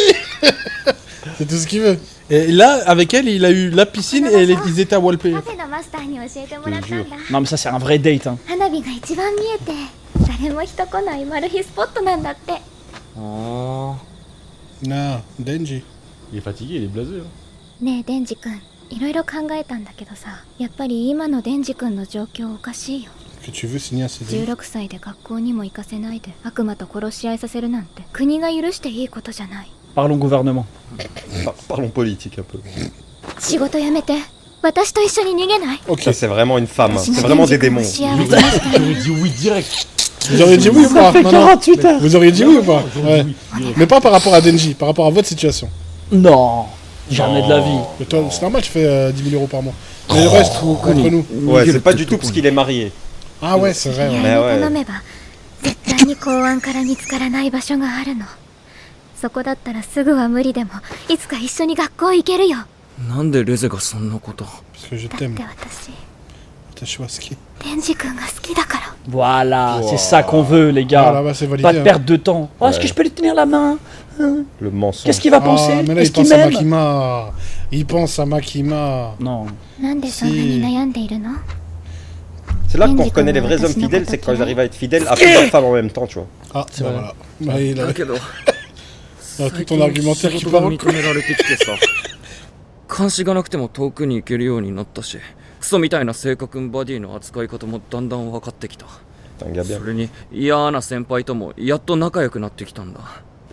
C'est tout ce qu'il veut. Et là, avec elle, il a eu la piscine et ils étaient à Walpé. カフェのマスターに教えてもらったんだ。 Non, mais ça, c'est un vrai date, hein. 花火が一番見えて、誰も人来ないマル秘スポットなんだって。Non, Denji. Il est fatigué, il est blasé. Hein. ねえデンジ君、いろいろ考えたんだけどさ、やっぱり今のデンジ君の状況おかしいよ。 Que tu veux signer un CD. 16歳で学校にも行かせないで悪魔と殺し合いさせるなんて国が許していいことじゃない。 Parlons gouvernement. Parlons politique un peu. 仕事辞めて私と一緒に逃げない？ Ok. Ça c'est vraiment une femme, hein. 私 C'est が vraiment デ des ンジ君を démons. 幸せにしたい。 J'aurais dit oui direct. Vous auriez dit oui ou pas? fait Non, non. 48 heures. Vous auriez dit oui ou pas? Ouais. Mais pas par rapport à Denji, par rapport à votre situation. Non, jamais de la vie. Mais toi, c'est normal, tu fais 10 000 € par mois. Mais le reste, contre nous. Ouais, c'est pas du tout parce qu'il est marié. Ah ouais, c'est vrai. 知り Ouais. 合いに頼めば絶対に公安から見つからない場所があるの。そこだったらすぐは無理でもいつか一緒に学校行けるよ。なんでレゼがそんなこと Parce que je だって t'aime. 私 Tashiwaski. デンジ君が好きだから。 Voilà, c'est ça qu'on veut, les gars. Voilà, bah, c'est validé. Pas de hein. perte de temps. Oh, est-ce Ouais. que je peux lui tenir la main? Le mensonge. Qu'est-ce qu'il va penser? Ah, mais là, il Est-ce qu'il pense à m'aime? Makima. Il pense à Makima. Non. なんでそんなに悩んでいるの？ C'est là qu'on reconnaît les vrais hommes fidèles, c'est quand ils arrivent à être fidèles à plusieurs femmes en même temps, tu vois. Ah, C'est bah vrai. voilà. Bah, il a だけど tout ton argumentaire qui 仕事が parle. 認められてきてさ監視がなくても遠くに行けるようになったしクソみたいな性格バディの扱い方もだんだん分かってきた C'est un gars bien. それに嫌な先輩ともやっと仲良くなってきたんだ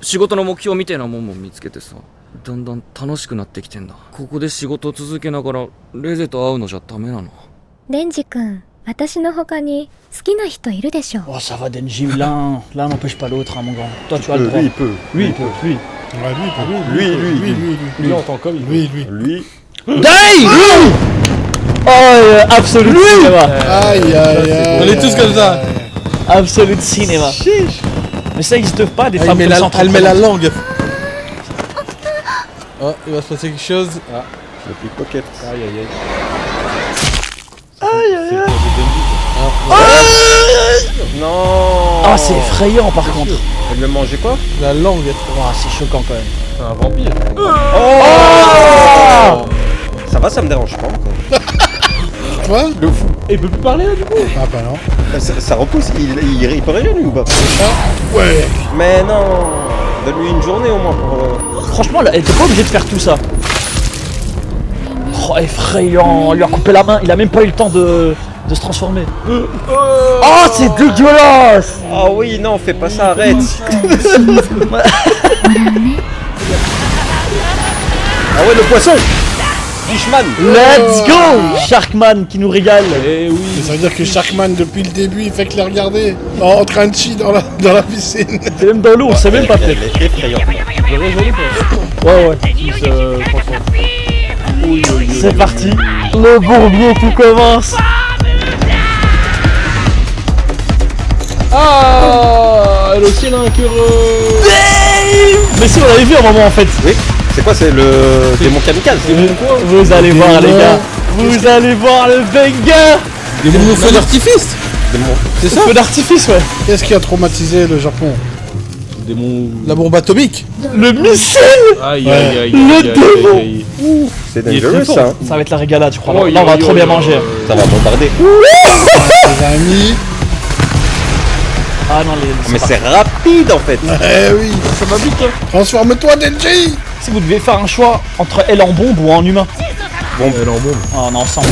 仕事の目標みたいなもんも見つけてさだんだん楽しくなってきてんだここで仕事を続けながらレゼと会うのじゃダメなのデンジ君、私の他に好きな人いるでしょ？ Oh, ça va, Denji. L'un n'empêche pas l'autre, hein, mon grand. Toi, tu as le droit. Lui, il peut. Lui, il peut. Lui. Ouais, lui, il peut. Lui. Lui, en tant qu'homme, il Lui. Lui. Dai! Oh, absolute cinéma. Aïe, aïe, aïe. On est tous comme ça. Absolute cinéma. Mais ça n'existe pas, des Ah, femmes comme ça. elle met la langue. Oh, il va se passer quelque chose. Ah. Le pickpocket. Aïe aïe aïe. Non. Ah, c'est effrayant par contre. Elle lui a mangé quoi? La langue. Oh, c'est choquant quand même. C'est un vampire. Oh! Ça va, ça me dérange pas encore. Quoi? Le fou. Et il peut plus parler là du coup. Ah bah non. Ça repousse, il peut rien lui ou pas? Ouais. Mais non. Donne-lui une journée au moins pour... Franchement, elle était pas obligée de faire tout ça. Oh, effrayant. On lui a coupé la main. Il a même pas eu le temps de se transformer. Oh, c'est dégueulasse. Ah oui, non, fais pas ça, arrête. Ah ouais, le poisson. Fishman. Let's go. Sharkman qui nous régale. Eh oui. Mais ça veut dire que Sharkman, depuis le début, il fait que les regarder en train de chier dans la piscine. C'est même dans l'eau, on sait même pas peut-être. Elle est effrayante. J'aurais joli quoi. Ouais, ouais. Il se transforme. Oui, oui, oui. C'est parti. Le bourbier qui commence. Ah, elle aussi elle a un cœur. Mais si, on l'avait vu à un moment en fait. Oui. C'est quoi? C'est le démon kamikaze. Vous allez voir les gars. Vous allez voir le banger. Démon feu d'artifice. C'est ça? Feu d'artifice, ouais. Qu'est-ce qui a traumatisé le Japon? Démon. La bombe atomique. Le missile. Aïe Ouais. aïe aïe. Le démon. C'est Il est dangereux très ça. fort. Ça va être la régalade, je crois. Oh, Là, on va trop bien manger. Ça va bombarder. Les amis. Ah non, Mais c'est rapide en fait. Eh oui. ça va vite. Hein. Transforme-toi, Denji. Si vous devez faire un choix entre elle en bombe ou en humain. Bombe. Elle est en bombe. Oh, on est ensemble.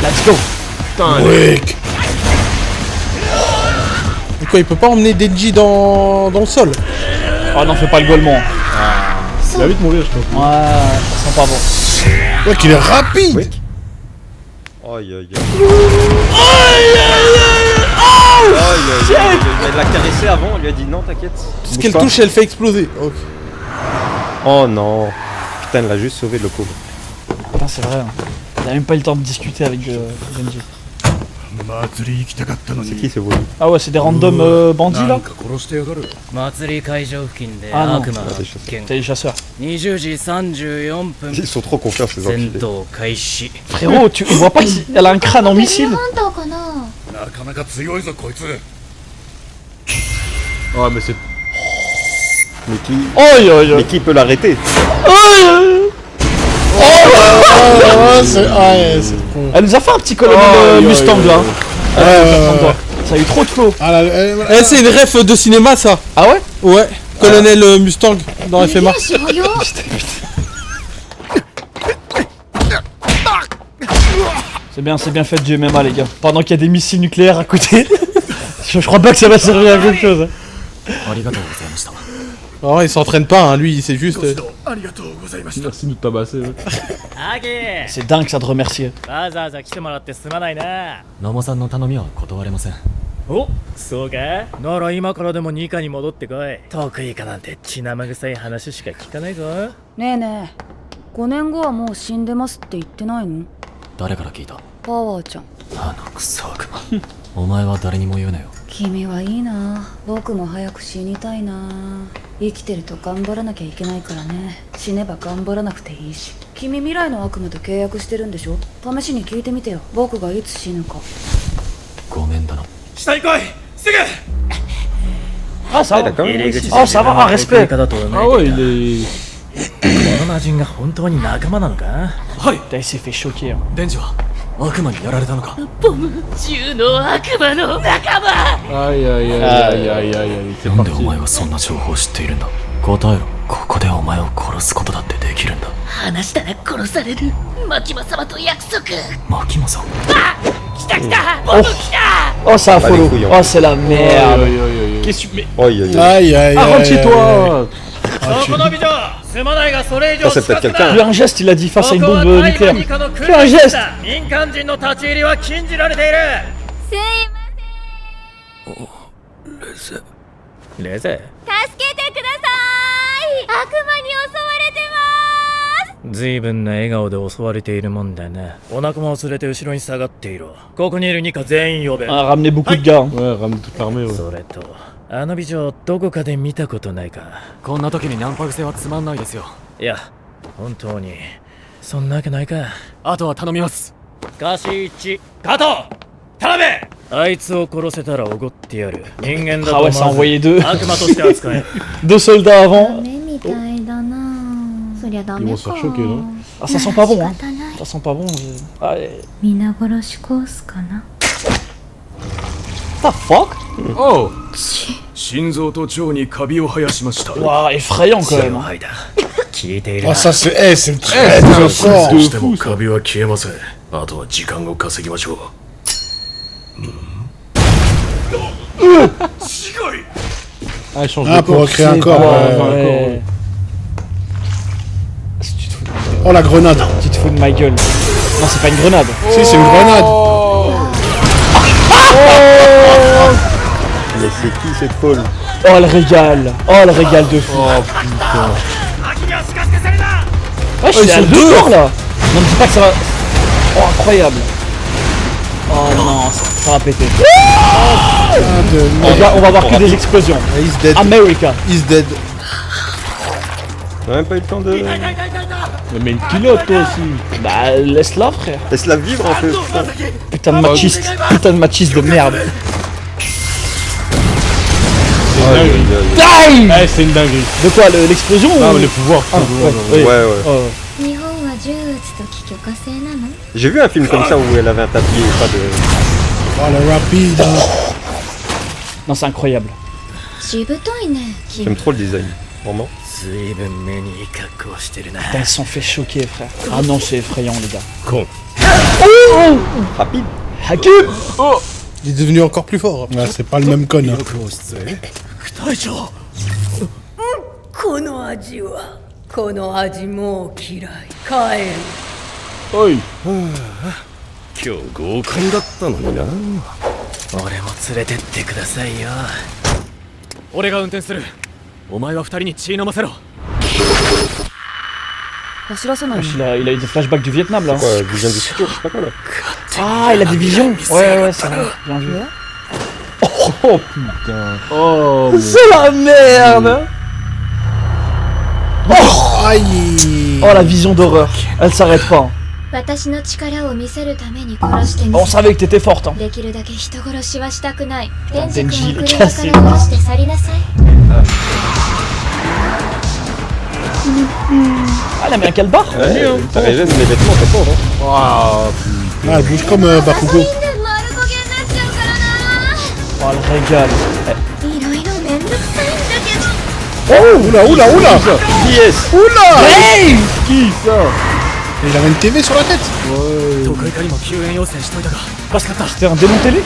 Let's go. Putain, Oui. Et quoi, il peut pas emmener Denji dans le sol? Oh non, fais pas le golemon. il va vite mourir, je pense. Ouais, ça sent pas bon. Ouais, qu'il est rapide. Oui. Aïe aïe aïe. Elle l'a caressé avant, elle lui a dit non, t'inquiète. Ce qu'elle touche, elle fait exploser. Ok. Oh non. Putain, elle l'a juste sauvé le pauvre. Putain, c'est vrai. Hein. Il a même pas eu le temps de discuter avec Denji. C'est qui ce volume? Ah ouais, c'est des random bandits là? 祭り会場付近で Ah non. 悪魔 T'es les chasseurs. 20時34分 Ils sont trop confiants ces戦 enculés. 闘開始 Frérot, tu vois pas qu'elle a un crâne en missile? ハンターかな。なかなか強いぞこいつ。 Ah, mais c'est. Mais qui, Oi, mais qui peut l'arrêter? C'est trop. Elle nous a fait un petit colonel Mustang là. Ça a eu trop de flow. Ah, là, Eh, c'est une ref de cinéma ça. Ah ouais? Ouais. Colonel Mustang dans FMA. C'est bien fait du MMA les gars. Pendant qu'il y a des missiles nucléaires à côté. je crois pas que ça va servir à quelque chose. Non, il s'entraîne pas, hein, lui, c'est juste. Merci de nous tabasser. Ouais. アゲC'est dingue ça de remercier. わざわざ来てもらってすまないな野茂さんの頼みは断れません。おそうかなら今からでもニカに戻ってこい得意かなんて血生臭い話しか聞かないぞねえねえ5年後はもう死んでますって言ってないの？誰から聞いた？パワーちゃん。あのクソ悪魔。お前は誰にも言うなよ。君はいいな。僕も早く死にたいな。生きてると頑張らなきゃいけないからね。死ねば頑張らなくていいし。君未来の悪魔と契約してるんでしょ？試しに聞いてみてよ。僕がいつ死ぬか。ごめんだな。下に来いすぐ Ah ça va. quand même réussi. Oh ça va, un respect. Ah ouais, il est. この魔人が本当に仲間なのかはい。 Putain, il s'est fait choquer. Hein. デンジは悪魔にやられたのか。銃の悪魔の仲間 Aïe aïe aïe aïe aïe aïe aïe. C'est なんで parti. お前はそんな情報を知っているんだ。答えろ。ここでお前を殺すことだってできるんだ。話したら殺されるマキマ様と約束マキマさん。来た来た僕来た Oh ça a Pas les follow. couilles, hein. Oh c'est la merde. Aïe, aïe, aïe, aïe. Qu'est-ce que tu. Mais. Aïe aïe aïe. Aïe, aïe, Ah, aïe, rentre chez aïe, toi. そこの美女すまないがそれ以上 Ça, c'est peut-être quelqu'un. Fais un geste, il a dit face à une bombe nucléaire. フ Fais un geste. 民間人の立ち入りは禁じられているすいレゼ助けてください。悪魔に襲われてます。ずいぶんな笑顔で襲われているもんだなお仲間を連れて後ろに下がっていろここにいるニカ全員呼べ On a ramené beaucoup de gars. Hein. Ouais, ramener toute l'armée, ouais. それとあの美女どこかで見たことないかこんな時にナンパ癖はつまんないですよ。いや本当にそんなわけないかあとは頼みます。カシイチ加藤田辺あいつを殺せたらおごってやる人間だと Ah ouais, ça a envoyé deux. 悪魔として扱え Deux soldats avant. ダメみたいだな。そりゃダ Ils メ vont se か。 faire choquer, non? Ah ça sent pas bon hein. 仕方ない Ça sent pas bon. Ah,皆殺しコースかな。 what the fuck? Oh 心臓と腸にカビを生やしました Waouh, effrayant quand même. はいだ聞いている Ah, な ça, c'est. Eh, c'est très très fort. どうしてもカビは消えませんあとは時間を稼ぎましょうすごい Ah, il change Ah, de pour corps. recréer un corps. Ouais. Oh, la grenade. Tu te fous de ma gueule. Non, c'est pas une grenade. Si, c'est une grenade. Mais c'est qui cette folle? Oh le régal. Oh le régal de fou. Oh putain. Ouais, je suis à deux corps là. Non, me dis pas que ça va... Oh, incroyable. Oh non, ça va péter. On va avoir que des explosions. He's dead. America. He's dead. On a même pas eu le temps de... Mais une pilote toi aussi. Bah, laisse-la, frère. Laisse-la vivre un peu. Putain de machiste. Putain de machiste de merde. Die. Ouais, c'est une dinguerie. De quoi, l'explosion Non, ou... mais le pouvoir. ouais. Ouais. Oh. J'ai vu un film comme ça où elle avait un tablier et pas de... Oh, le rapide. Non, c'est incroyable. J'aime trop le design, vraiment. Putain, ils se sont fait choquer, frère. Ah non, c'est effrayant, les gars. Con. Oh Rapide. Hakim. Oh. Il est devenu encore plus fort. Ouais, c'est pas le même con. Hein. この味もう嫌い帰る おい今日合コンだったのにな俺も連れてってくださいよ俺が運転するお前は二人に血飲ませろ Il a eu des flashbacks du Vietnam là. Quoi, vision du futur, je sais pas quoi là. Ah, il a des visions. Ouais, c'est vrai. Bien vu. Oh putain. Oh. C'est la merde. Oh, aïe. Oh, la vision d'horreur. Elle s'arrête pas. On savait que t'étais forte. Hein. Denji, le cassé. Ah, elle a mis un calbar. Ouais, t'as raison, les vêtements, c'est fort, hein. Waouh. Ah, elle bouge comme Bakugo. Oh, elle régale. Oh, oula. Qui est-ce? Oula. Hey. Qui ça? Il avait une TV sur la tête. C'était un démon télé.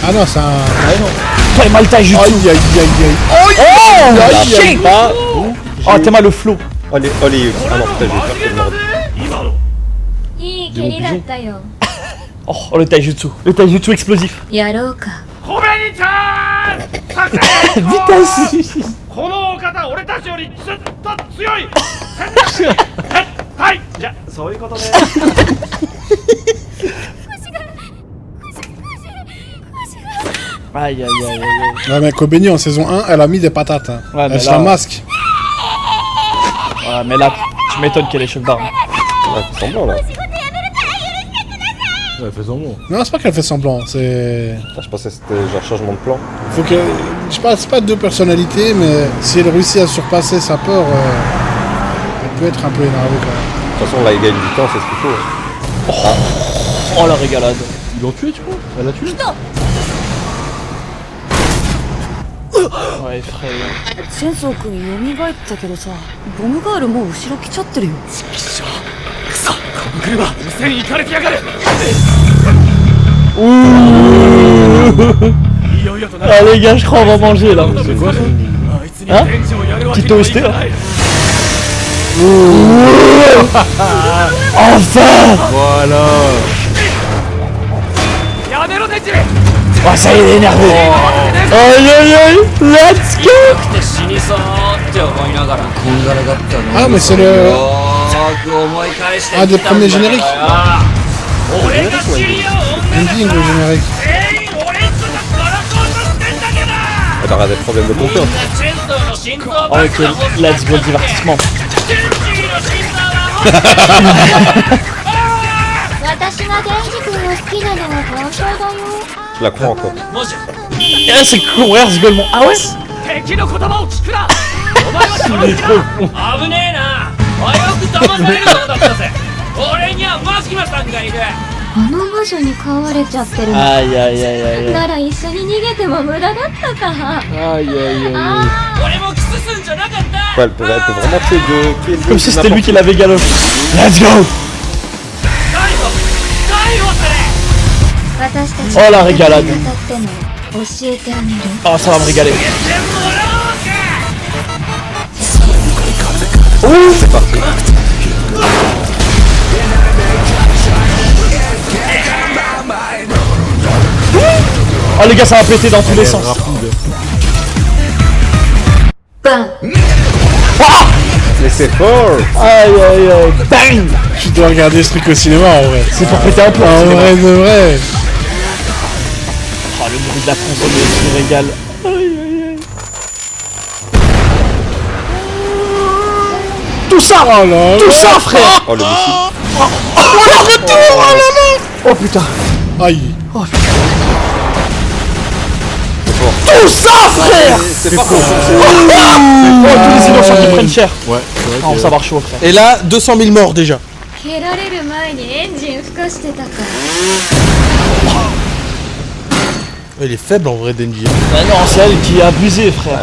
Ah non, c'est un... Ah non. Toi, il m'a le taille Aïe. Oh, shit. Oh, t'es mal le flow. Oh les... Ah non, putain, je vais faire tellement... Oh, le taijutsu. Le taijutsu explosif. Vitesse. このお方俺たちよりずっと強いはいじゃそういうことで Aïe. Ouais, mais Kobeni en saison 1, elle a mis des patates. Hein. Ouais, elle se la masque. Ouais, mais là, tu m'étonnes qu'elle est choc barre. Ouais, c'est semblant là. Ouais, elle fait semblant. Non, c'est pas qu'elle fait semblant, c'est... Je pensais que c'était genre changement de plan. Faut que... Je sais pas, c'est pas deux personnalités, mais si elle réussit à surpasser sa peur, elle peut être un peu énervée quand même. De toute façon, là, il gagne du temps, c'est ce qu'il faut. Oh, la régalade. Ils l'ont tué, tu crois? Elle l'a tué? Ouais, effrayant. チェンソー君蘇ったけどさ、ボムガールもう後ろ来ちゃってるよ。くそこの車無線行かれてやがるAh les gars, je crois on va manger là. C'est quoi ça? Hein? Petite OST là. Enfin! Voilà. Oh, ça y est, il est énervé. Aïe. Let's go! Ah, mais c'est le... Ah, des premiers génériques. Ending, le générique. T'auras des problèmes de confiance. Oh, ok, let's go, le divertissement. Je la crois encore. Eh, c'est con, ouais, rigole. Ah ouais? 敵の言葉を聞くなお前は危ねえなおいよく騙されるそうだったぜ俺にはマキマさんがいるあの魔女に飼われちゃってるの。 Aïe. なら一緒に逃げても無駄だったか。 Aïe. 俺もキスすんじゃなかった Ouais, elle peut vraiment tuer de... Comme si c'était lui qui l'avait galopé. Let's go! Oh la régalade. Oh, ça va me régaler. Ouh, c'est parti. Oh les gars, ça va péter dans tous les sens. Mais c'est fort. Aïe. Bang. Tu dois regarder ce truc au cinéma en vrai. C'est pour péter un peu. En vrai de vrai. Oh, le bruit de la consommeuse qui régale. Tout ça, oh là tout là. ça, frère. Oh le missile. Oh, le retour, oh là là. Oh putain. Aïe. Oh putain. Tout ça, frère. C'est pas Oh, tous les innocents qui prennent cher. Ouais. Ah, on va chaud, frère. Et là, 200 000 morts déjà. 蹴られる前にエンジン吹かしてたから。 Il est faible en vrai, Denji. Bah non, c'est elle qui a abusé, frère.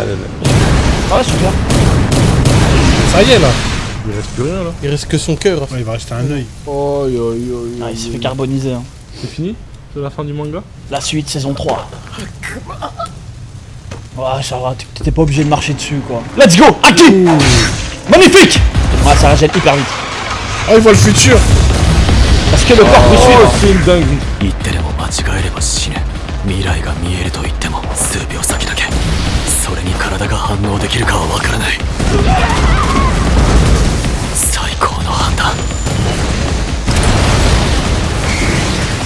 Ah ouais, super. Ça y est là. Il reste plus rien là. Il reste que son cœur. Ouais, il va rester un œil. Ah, il s'est fait carboniser. Hein. C'est fini? C'est la fin du manga? La suite, saison 3. Ouais, ça va, t'étais pas obligé de marcher dessus, quoi. Let's go, Aki. Magnifique. Ouais, ça régène hyper vite. Oh, il voit le futur. Parce que le corps peut suivre. C'est une dingue. 言ってでも間違えれば死ぬ。未来が見えると言っても数秒先だけ。それに体が反応できるかはわからない。最高の判断。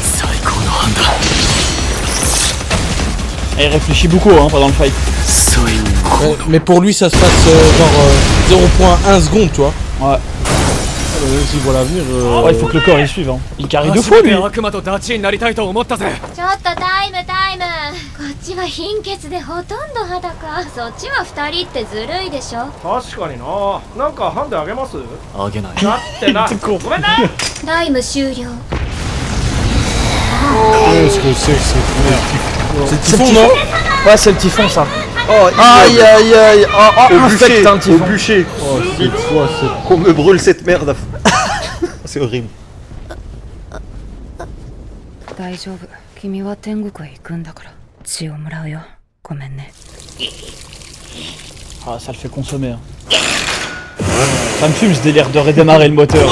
最高の判断。 Et il réfléchit beaucoup hein, pendant le fight. Mais pour lui, ça se passe genre 0.1 seconde, tu vois. Ouais. S'il voit l'avenir. Ouais, il faut que le corps il suive. Hein. Il carry de fou lui. ちょっとタイムタイム。こっちは貧血でほとんど裸。そっちは2人ってずるいでしょ。確かにな。なんかハンデあげます？あげない。だってな。ごめんな。タイム終了。 Qu'est-ce que c'est que cette merde? C'est le typhon, non? Ouais, c'est le typhon ça. Oh, aïe aïe aïe. Oh, au infecte bûcher, un typhon. au bûcher. Oh, vite, qu'on me brûle cette merde. C'est horrible. 大丈夫。君は天国へ行くんだから。血をもらうよ。ごめんね。 Ah, ça le fait consommer. Hein. Ça me fume ce délire de redémarrer le moteur.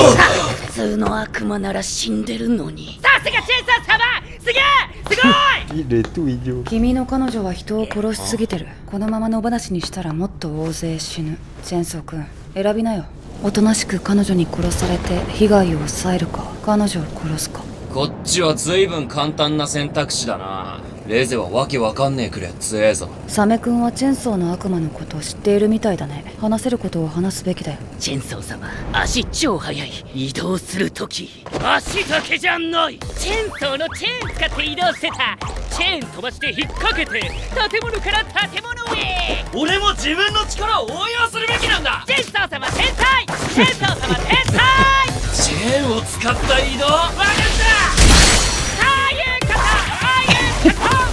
普通の悪魔なら死んでるのに。さすがチェンサー様。すげえ。すごい。Il est tout idiot. 君の彼女は人を殺しすぎてる。このまま野放しにしたらもっと大勢死ぬ。チェンソー君、選びなよ。おとなしく彼女に殺されて被害を抑えるか、彼女を殺すか。こっちは随分簡単な選択肢だな。レーゼはわけわかんねえくれ強えぞ。サメ君はチェンソーの悪魔のことを知っているみたいだね。話せることを話すべきだよ。チェンソー様、足超速い。移動するとき足だけじゃない。チェンソーのチェーン使って移動してた。チェーン飛ばして引っ掛けて建物から建物へ。俺も自分の力を応用するべきなんだ。チェンソー様天才。チェンソー様天才。チェーンを使った移動わかった。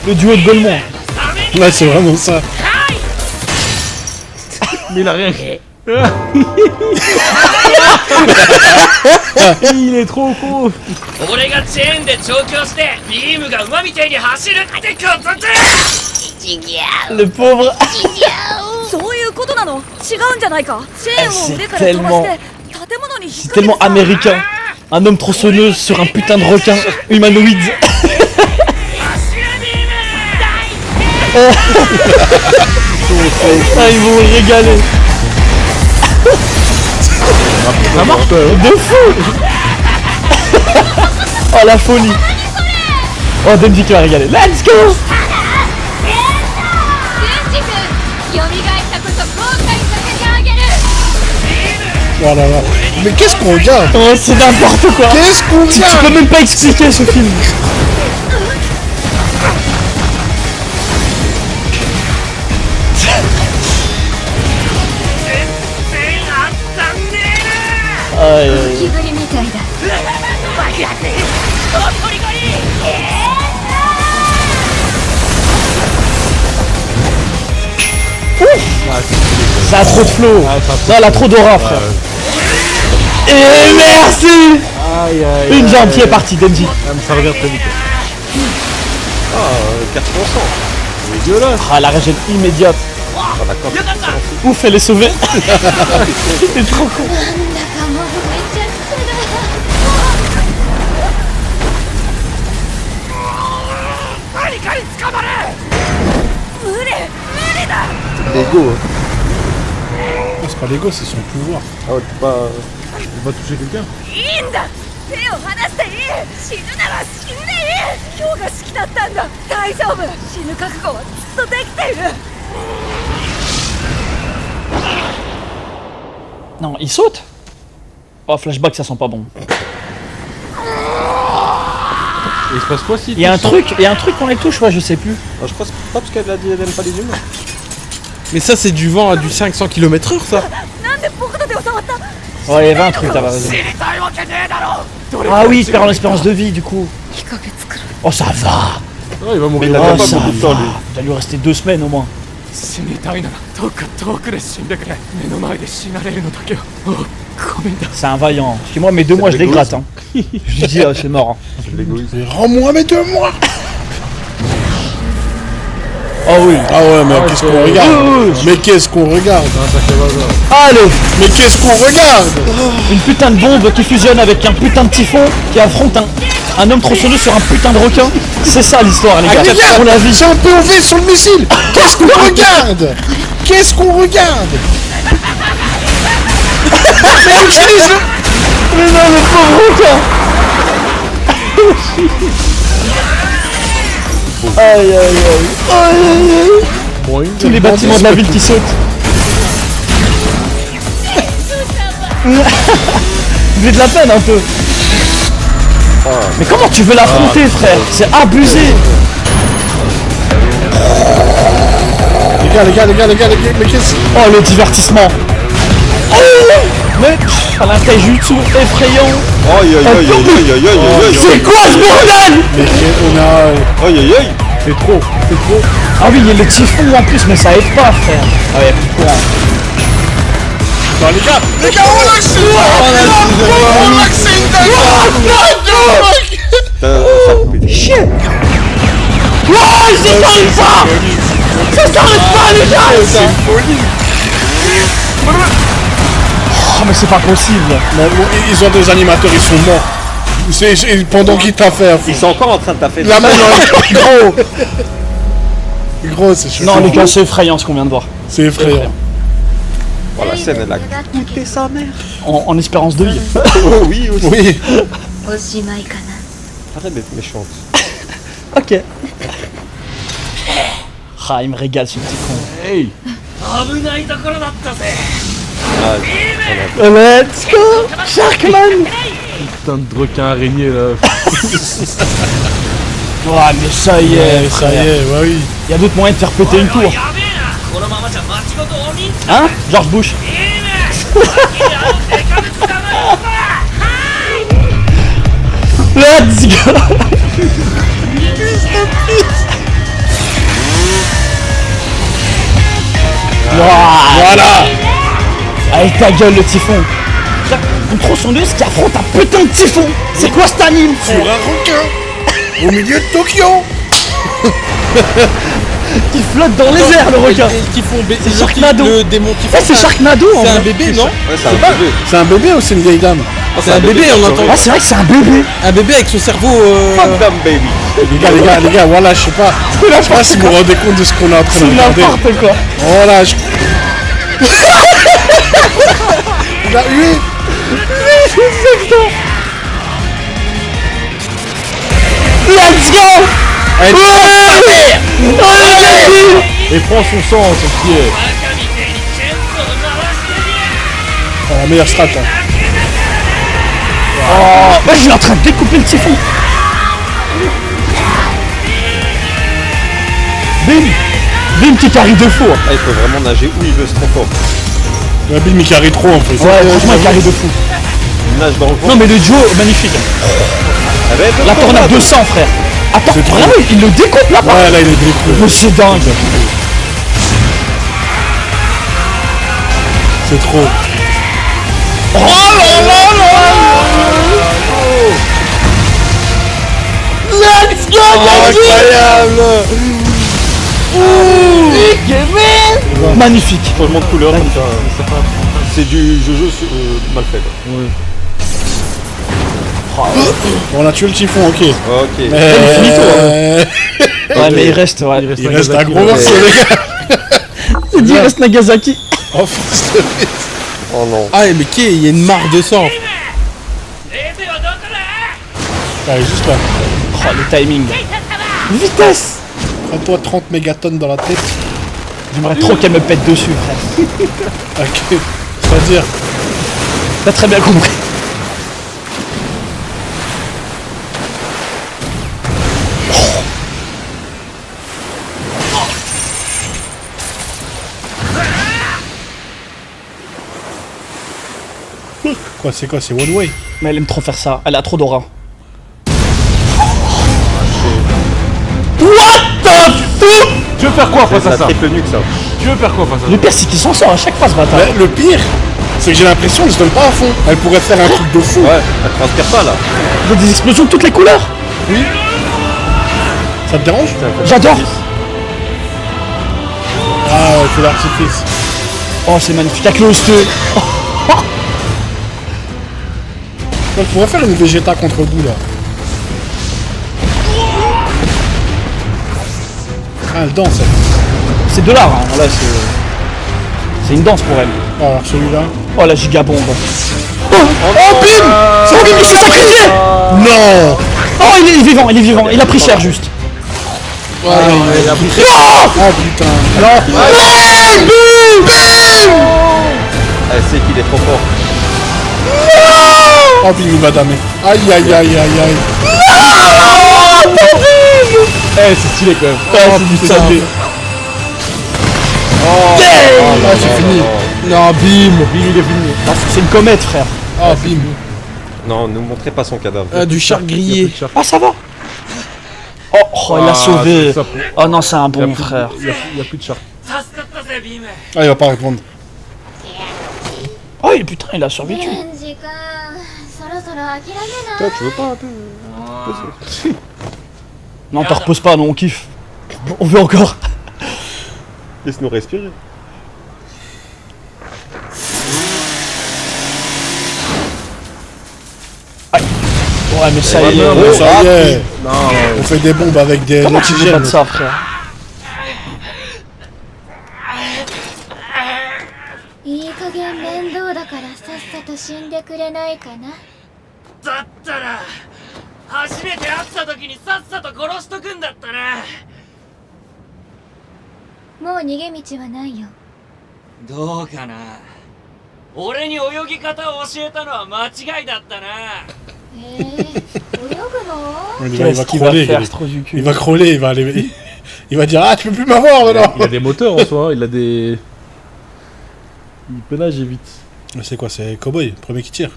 Le duo de Golemont. Ouais, c'est vraiment ça. Mais il a rien. Il est trop con. 俺がチェーンで調教してビームが馬みたいに走るってことだ。 Le pauvre. そういうことなの？違うんじゃないか？チェーンを腕から飛ばして建物に引っ掛けて。 C'est tellement américain. Un homme tronçonneuse sur un putain de requin humanoïde. Ah, ils vont régaler. Ça marche de fou. Oh la folie. Oh Denji qui va régaler. Let's go. Oh là là. Mais qu'est-ce qu'on regarde? Oh, c'est n'importe quoi. Qu'est-ce qu'on regarde? Tu peux même pas expliquer ce film. Aïe, aïe. Ça a trop de flow. Ça elle a trop d'aura, frère. Et merci. Une jambe qui est partie, Denji. Ça revient très vite. Ah, 4%. C'est dégueulasse. Ah, la régène immédiate. Ouf, elle est sauvée. C'est trop con. C'est pas l'ego, c'est son pouvoir. Ah ouais, tu pas pas toucher quelqu'un. いいんだ手を離していい死ぬなら死んでいい今日が好きだったんだ大丈夫死ぬ覚悟はずっとできている Non, il saute. Oh, flashback, ça sent pas bon. Et il se passe quoi si Il y a un truc qu'on les touche, ouais, je sais plus. Je pense pas parce qu'elle a dit elle aime pas les humains. Mais ça, c'est du vent à du 500 km/h, ça. Ouais, il y avait un truc là-bas, vas-y. Ah oui, il perd l'espérance de vie, du coup. Oh, ça va. Oh, il va mourir. Mais il Oh, a pas ça beaucoup de temps, va. lui. Il va lui rester 2 semaines au moins. 死にたいならどうか遠くで死んでくれ目の前で死なれるのだけはごめんだ C'est un vaillant. Parce que moi, mes 2 mois, je les gratte. Hein. Je lui dis, c'est mort. Hein. C'est de l'égoïsme. Rends-moi mes 2 mois. Oh oui. Ah ouais, mais qu'est-ce qu'on regarde? Mais qu'est-ce qu'on regarde? Allez. Mais qu'est-ce qu'on regarde? Une putain de bombe qui fusionne avec un putain de typhon qui affronte un homme tronçonneuse sur un putain de requin. C'est ça l'histoire, les gars. Ah, regarde, on a vu. j'ai un POV sur le missile. Qu'est-ce qu'on regarde? Qu'est-ce qu'on regarde? Mais utilise le... Mais non, le pauvre requin. Aïe aïe aïe. Aïe aïe aïe. Tous les bâtiments de la ville qui sautent. Vous avez de la peine un peu. Mais comment tu veux l'affronter, frère? C'est abusé. Les gars, mais qu'est-ce... Oh, le divertissement. Oh, mais à un taijutsu effrayant. C'est quoi ce bordel? Mais on a... Aïe aïe aïe. C'est trop. Ah oui, il y a le typhon en plus, mais ça aide pas, frère. Ah ouais, plus courant. Non, les gars, on l'accélère. Chier. Ouais, ça s'arrête pas. Ça s'arrête pas, les gars. C'est folie. Oh, mais c'est pas possible. Non, ils ont des animateurs, ils sont morts. C'est pendant qu'ils t'affairent. Ils sont encore en train de taper. La main gros. Gros, c'est chaud. Non, les gars, c'est effrayant ce qu'on vient de voir. C'est effrayant. Oh, la scène, elle a coûté sa mère. En espérance de vie. Oh oui, aussi. Oui. Arrête d'être méchante. Ok. Ah, il me régale ce petit con. Hey. 危ないところだったぜ Let's go, Sharkman. Putain de requin araignée là. Ouais, mais ça y est, ça y est, ouais, oui. Il y a d'autres moyens de faire péter une tour. Hein, George Bush. Let's go. Voilà. Avec ta gueule le typhon. Une tronçonneuse qui affronte un putain de typhon. C'est quoi cet anime? Sur un requin. Au milieu de Tokyo. Qui flotte dans les airs le requin. C'est Sharknado. Le démon typhon. C'est Sharknado. C'est un bébé, non? Ouais, c'est un bébé. C'est un bébé ou c'est une vieille dame? C'est un bébé, on entend. Ah, c'est vrai que c'est un bébé. Un bébé avec son cerveau. Fuck them baby. Les gars, voilà, je sais pas si vous vous rendez compte de ce qu'on est en train de C'est regarder. n'importe quoi. Voilà, Il a hué. Let's go. Allez, Et prends son sang, son pied. la meilleure strat. Hein. Oh, je suis en train de découper le typhon. Bim qui carry de fou. Ah, il faut vraiment nager où il veut, c'est trop fort. La bille, mais qui arrive trop en fait. Ouais, franchement, il carry de fou. Il nage dans le fond. Non, mais le duo est magnifique. La tornade de sang, frère. Attends, vraiment, il le découpe là-bas. Ouais, là, il est découpé. Mais c'est dingue. C'est trop. Oh là là là. Let's go, Incroyable. magnifique. Changement de couleur comme ça. C'est du jeu mal fait. Bon, on a tué le typhon, ok. Ok. Ouais, mais il reste un gros morceau, les gars. Il dit il reste Nagasaki. Oh non. Ah, mais il y a une mare de sang. Ouais, juste là. Oh, le timing. Vitesse. Prends-toi 30 mégatonnes dans la tête. J'aimerais trop qu'elle me pète dessus, frère. Ok. C'est-à-dire. T'as très bien compris. Quoi, c'est quoi? C'est one way? Mais elle aime trop faire ça. Elle a trop d'aura. What the fuck? Tu veux faire quoi face à ça? triple nuque, ça. Tu veux faire quoi face à ça? Le pire, c'est qu'il s'en sort à chaque fois, ce bâtard. Mais le pire, c'est que j'ai l'impression qu'elle se donne pas à fond. Elle pourrait faire un truc de fou. Ouais, elle transpire pas là. Il y a des explosions de toutes les couleurs. Oui. Ça te dérange? J'adore. Ah, il faut l'artifice. Oh, c'est magnifique. Avec le hosteux. Elle pourrait faire une Vegeta contre bout là. Ah, elle danse elle. C'est de l'art, hein. Là, c'est une danse pour elle. Oh, alors celui-là. Oh, la gigabombe. Oh, bim. C'est horrible, il s'est sacrifié. Non. Oh, il est vivant, il est vivant. Il a pris cher, juste. Ouais, il a pris cher. Oh putain. Alors. Elle sait qu'il est trop fort. Oh, bim, il va damer. Aïe, aïe, aïe, aïe, aïe. Eh, c'est stylé quand même. Oh, putain. Oh, c'est fini. Non, bim, il est fini. C'est une comète, frère. Oh, bim. Non, ne montrez pas son cadavre. Du char grillé. Ah, ça va. Oh, il l'a sauvé. Oh non, c'est un bon frère. Il y a plus de char. Ah, il va pas répondre. Oh, putain, il a survécu. Toi, tu veux pas un peu Non, t'en reposes pas, non, on kiffe. On veut encore. Laisse-nous respirer. Ouais, mais ça y est. Oh, ça y est. Non. On fait des bombes avec des Comment tu veux pas l'oxygène. de ça, frère? いい加減面倒だからさっさと死んでくれないかな。だったら初めて会った時にさっさと殺しとくんだったな。もう逃げ道はないよ。どうかな。俺に泳ぎ方を教えたのは間違いだったな。泳ぐの？ Il va crawler. faire, ce trou du cul. Il va crawler, il va aller. Il va dire ah tu peux plus m'avoir maintenant. Il a des moteurs en soi, il a des. Il peut nager vite. Mais c'est quoi? C'est Cowboy, premier qui tire.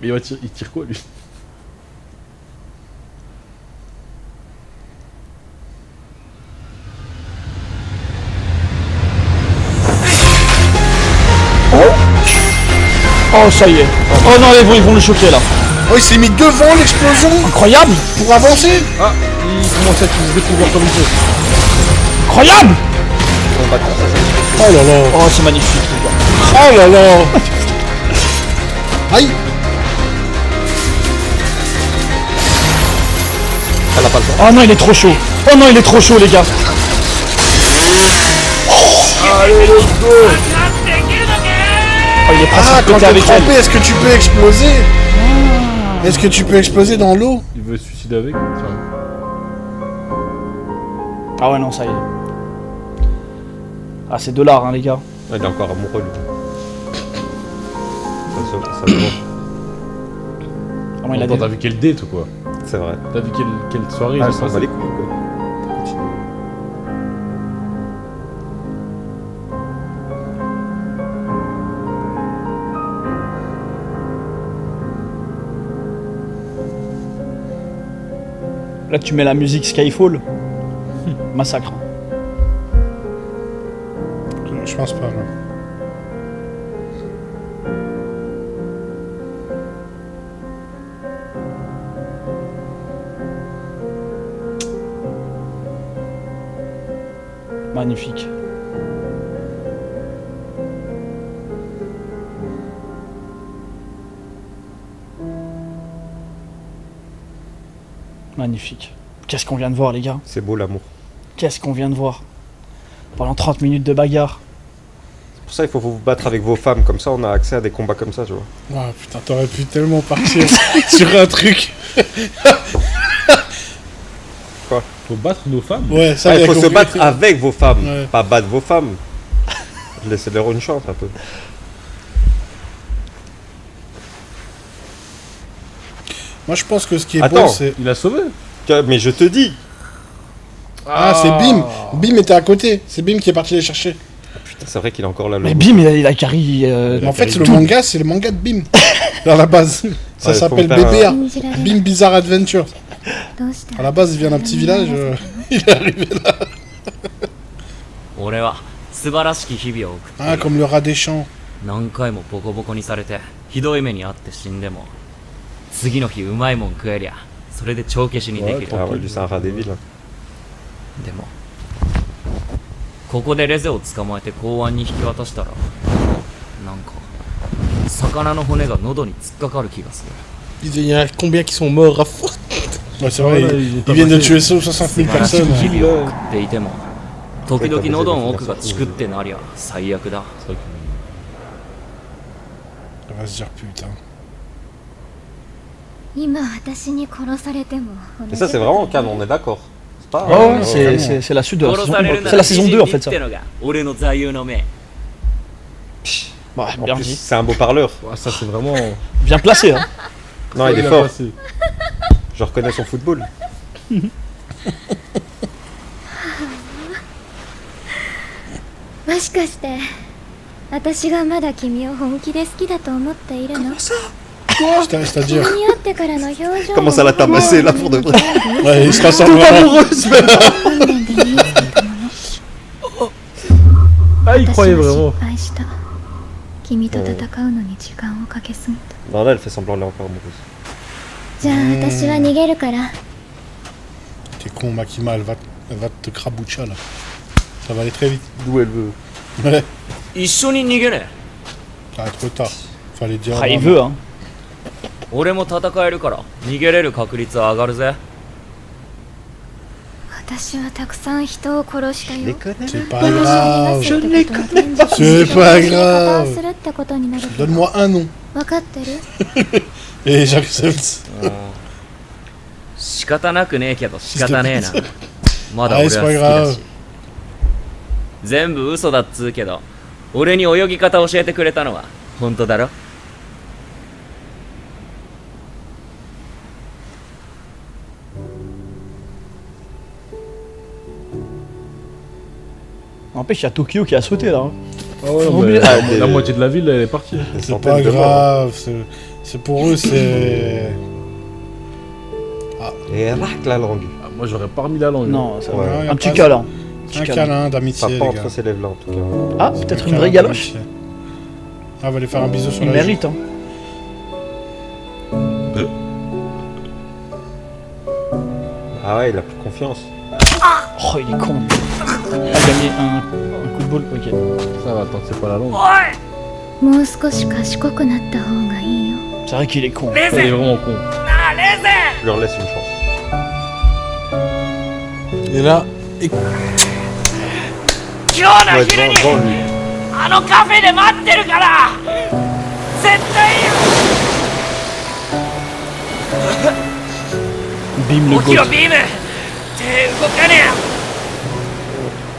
Mais il tire quoi lui? Oh, ça y est. Oh non, ils vont le choquer là. Oh, il s'est mis devant l'explosion. Incroyable. Pour avancer. Ah, il commence à utiliser des pouvoirs comme il faut. Incroyable. Oh là là. Oh, c'est magnifique, les gars. Oh là là. Aïe. Elle a pas le temps. Oh non, il est trop chaud. Oh non, il est trop chaud, les gars. Allez, let's go. Oh, il est presque Ah, quand pété t'es avec elle. trempé, est-ce que tu peux exploser? Est-ce que tu peux exploser dans l'eau? Il veut se suicider avec. Enfin, Ah ouais, non, ça y est. Ah, c'est de l'art, hein, les gars. Il est encore amoureux lui. Ça se voit. Ah, il a t'as vu quel date ou quoi? C'est vrai. T'as vu quelle soirée Ah, ils ont ça va passé? les couilles quoi. Continue. Là, tu mets la musique Skyfall. Massacre. Je pense pas, non. Magnifique. Magnifique. Qu'est-ce qu'on vient de voir, les gars? C'est beau l'amour. Qu'est-ce qu'on vient de voir? Pendant 30 minutes de bagarre. C'est pour ça qu'il faut vous battre avec vos femmes, comme ça on a accès à des combats comme ça, tu vois. Oh putain, t'aurais pu tellement partir sur un truc Quoi? Faut battre nos femmes. Ouais, ça, il j'ai faut se compris. battre avec vos femmes, Ouais. pas battre vos femmes. Laissez-leur une chance un peu. Moi, je pense que ce qui est Attends. beau, c'est. Il a sauvé. Mais je te dis. Ah, c'est Bim. Bim était à côté. C'est Bim qui est parti les chercher. Putain, c'est vrai qu'il est encore là. Le Mais logo. Bim, il a carry. Mais en fait, c'est le manga de Bim. À la base. Ça Ouais, faut s'appelle faire BBA. Bim Bizarre Adventure. À la base, il vient d'un petit village. Il est arrivé là. 俺は素晴らしき日々を送っている Ah, comme le rat des champs. 何回もボコボコにされてひどい目に遭って死んでも次の日うまいもん食えりゃそれで帳消しにできる Ah ouais, lui c'est un rat des villes. でもここでレゼを捕まえて公安に引き渡したらなんか魚の骨が喉に突っかかる気がする Il y en a combien qui sont morts à fond? Ouais, c'est vrai, ils viennent de tuer 60 000 personnes. 日々を送っていても時々喉の奥がチクってなりゃ最悪だ On va se dire putain. 今私に殺されても Et ça, c'est vraiment canon, on est d'accord. C'est pas. Oh, c'est la suite de la saison 1. C'est la saison 2 en fait, ça. 俺の座右の銘 Bah, En bien plus, dit. c'est un beau parleur. Ouais, ça, c'est vraiment. Bien placé, hein. Non, il est Bien fort. passé. Je reconnais son football. もしかして私がまだ君を本気で好きだと思っているの C'est-à-dire. 君に会ってからの表情 Commence à la tabasser là pour de vrai. Ouais, il se rassemble. Toute amoureuse, même. Ah, il croyait vraiment. 失敗した君と戦うのに時間をかけすぎた Non, là, elle fait semblant, elle est encore amoureuse. じゃあ私は逃げるから T'es con, Makima, elle va te craboucha là. Ça va aller très vite. D'où elle veut. Ouais. 一緒に逃げね Ah, trop tard. Fallait dire. Ah, il veut, hein. 俺も戦えるから逃げれる確率は上がるぜ私はたくさん人を殺したよ C'est pas grave. Je ne les connais pas. C'est pas grave. するってことになるけど Donne-moi un nom. 分かってる Et j'accepte. 仕方なくねえけど仕方ねえなまだあ俺は好きだ c'est pas し全部嘘だっつうけど俺に泳ぎ方教えてくれたのは本当だろ N'empêche, il y a Tokyo qui a sauté là. Hein. Ah ouais, Faut mais oublier- la moitié de la ville, elle est partie. C'est pas grave. C'est pour eux, c'est. Et rac la langue. Ah, moi, j'aurais pas remis la langue. Non, ça Ouais, y a un petit pas- câlin. Un câlin d'amitié. Ça les pend gars. entre ses lèvres là en tout cas. Ah, C'est peut-être un une câlin vraie galoche. d'amitié. Ah, on va aller faire un bisou sur Il la mérite, hein. Ah ouais, il a plus confiance. Oh, il est con. A gagné un coup de boule, ok. Ça va, tant que c'est pas la langue. もう少し賢くなった方がいいよ C'est vrai qu'il est con. Il est vraiment con. Je leur laisse une chance. Et là, 今日の Ouais, 昼に devant lui. あのカフェで待ってるから絶対 Bim le 起きろ goat. ビーム手動かねえ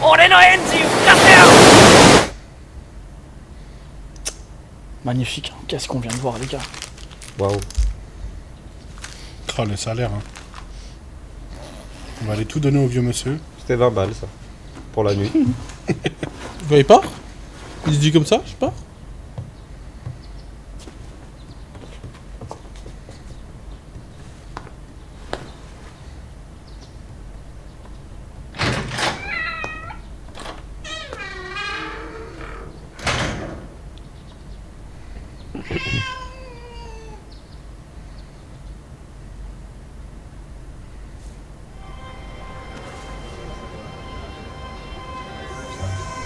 俺のエンジン吹かせよ Magnifique. hein. Qu'est-ce qu'on vient de voir, les gars. Waouh. Oh, le salaire. Hein. On va aller tout donner au vieux monsieur. C'était 20 balles ça. Pour la nuit. vous voyez pas? Il se dit comme ça, je sais pas. .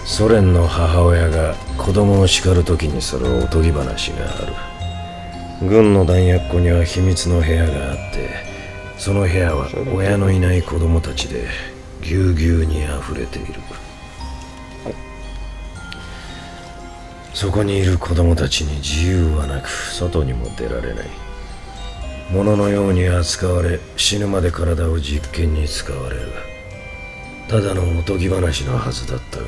ソ連の母親が子供を叱るときにするおとぎ話がある。軍の弾薬庫には秘密の部屋があって、その部屋は親のいない子供たちでぎゅうぎゅうにあふれている。そこにいる子供たちに自由はなく、外にも出られない。物のように扱われ死ぬまで体を実験に使われる。ただのおとぎ話のはずだったが、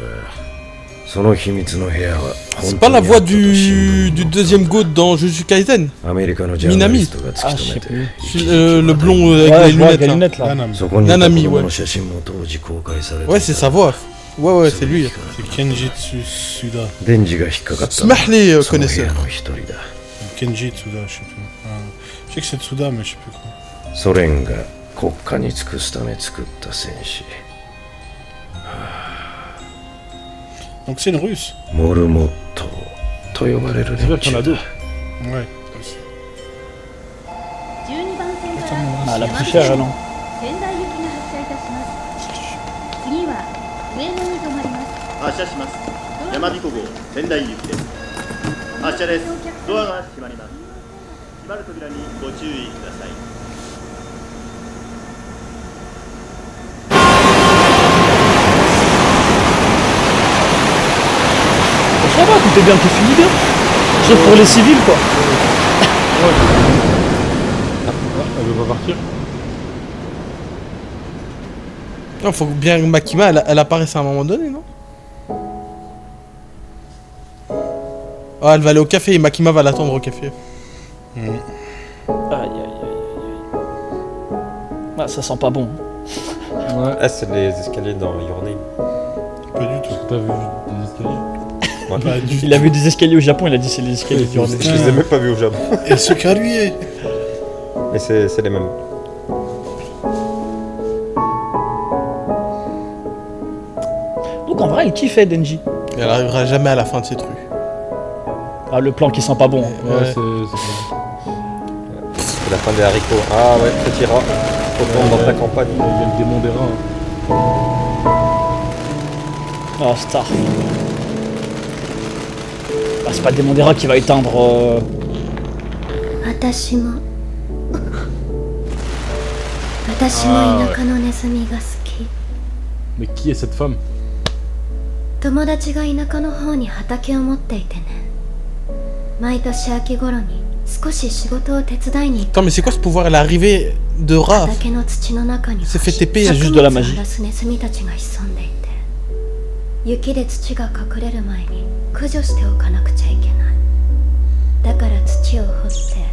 その秘密の部屋は C'est pas la voix du deuxième GOAT dans Jujutsu Kaisen. Minami. Ah, je sais plus. Le blond avec les lunettes là. Nanami, ouais. Ouais, c'est sa voix. Ouais, c'est lui. C'est Kenji Tsuda. Smah les connaisseurs. Kenji Tsuda, je sais plus. Je sais que c'est Tsuda, mais je sais plus quoi. ソ連が国家に尽くすため作った戦士。Donc c'est une russe. モルモットと呼ばれる連中だ。Ouais. Ah, la plus chère, non. 発車します。山彦号仙台行きです。発車です。ドアが閉まります。閉まる扉にご注意ください。Ça va, tout est bientôt fini bien. Sauf pour les civils quoi. Elle veut pas partir. Non, faut bien que Makima elle apparaisse à un moment donné, non? Ah, elle va aller au café et Makima va l'attendre au café. Aïe aïe aïe aïe. Ah, ça sent pas bon. Ouais. Ah, c'est les escaliers dans Your Name. Pas du tout. T'as vu des escaliers? Ouais. Bah, Il a vu des escaliers au Japon, il a dit c'est les escaliers du Je les ai même pas vus au Japon. Et ce caluier. Mais c'est les mêmes. Donc en vrai, il kiffait Denji. Et elle arrivera jamais à la fin de ces trucs. Ah, le plan qui sent pas bon. Ouais, c'est C'est la fin des haricots. Ah ouais, petit rat. Retourne dans ta campagne. Il y a le démon des rats. Oh, Star. Bah, c'est pas le démon des rats qui va éteindre. 私も田舎のネズミが好き。 Mais qui est cette femme? 友達が田舎の方に畑を持っていてね。毎年秋頃に少し仕事を手伝いに行く。 Attends, mais c'est quoi ce pouvoir? Elle est arrivée de Raph. 畑の土の中に C'est fait TP, il y a juste de la magie. 作物を荒らすネズミたちが潜んでいて、雪で土が隠れる前に駆除しておかなくちゃいけない。だから土を掘って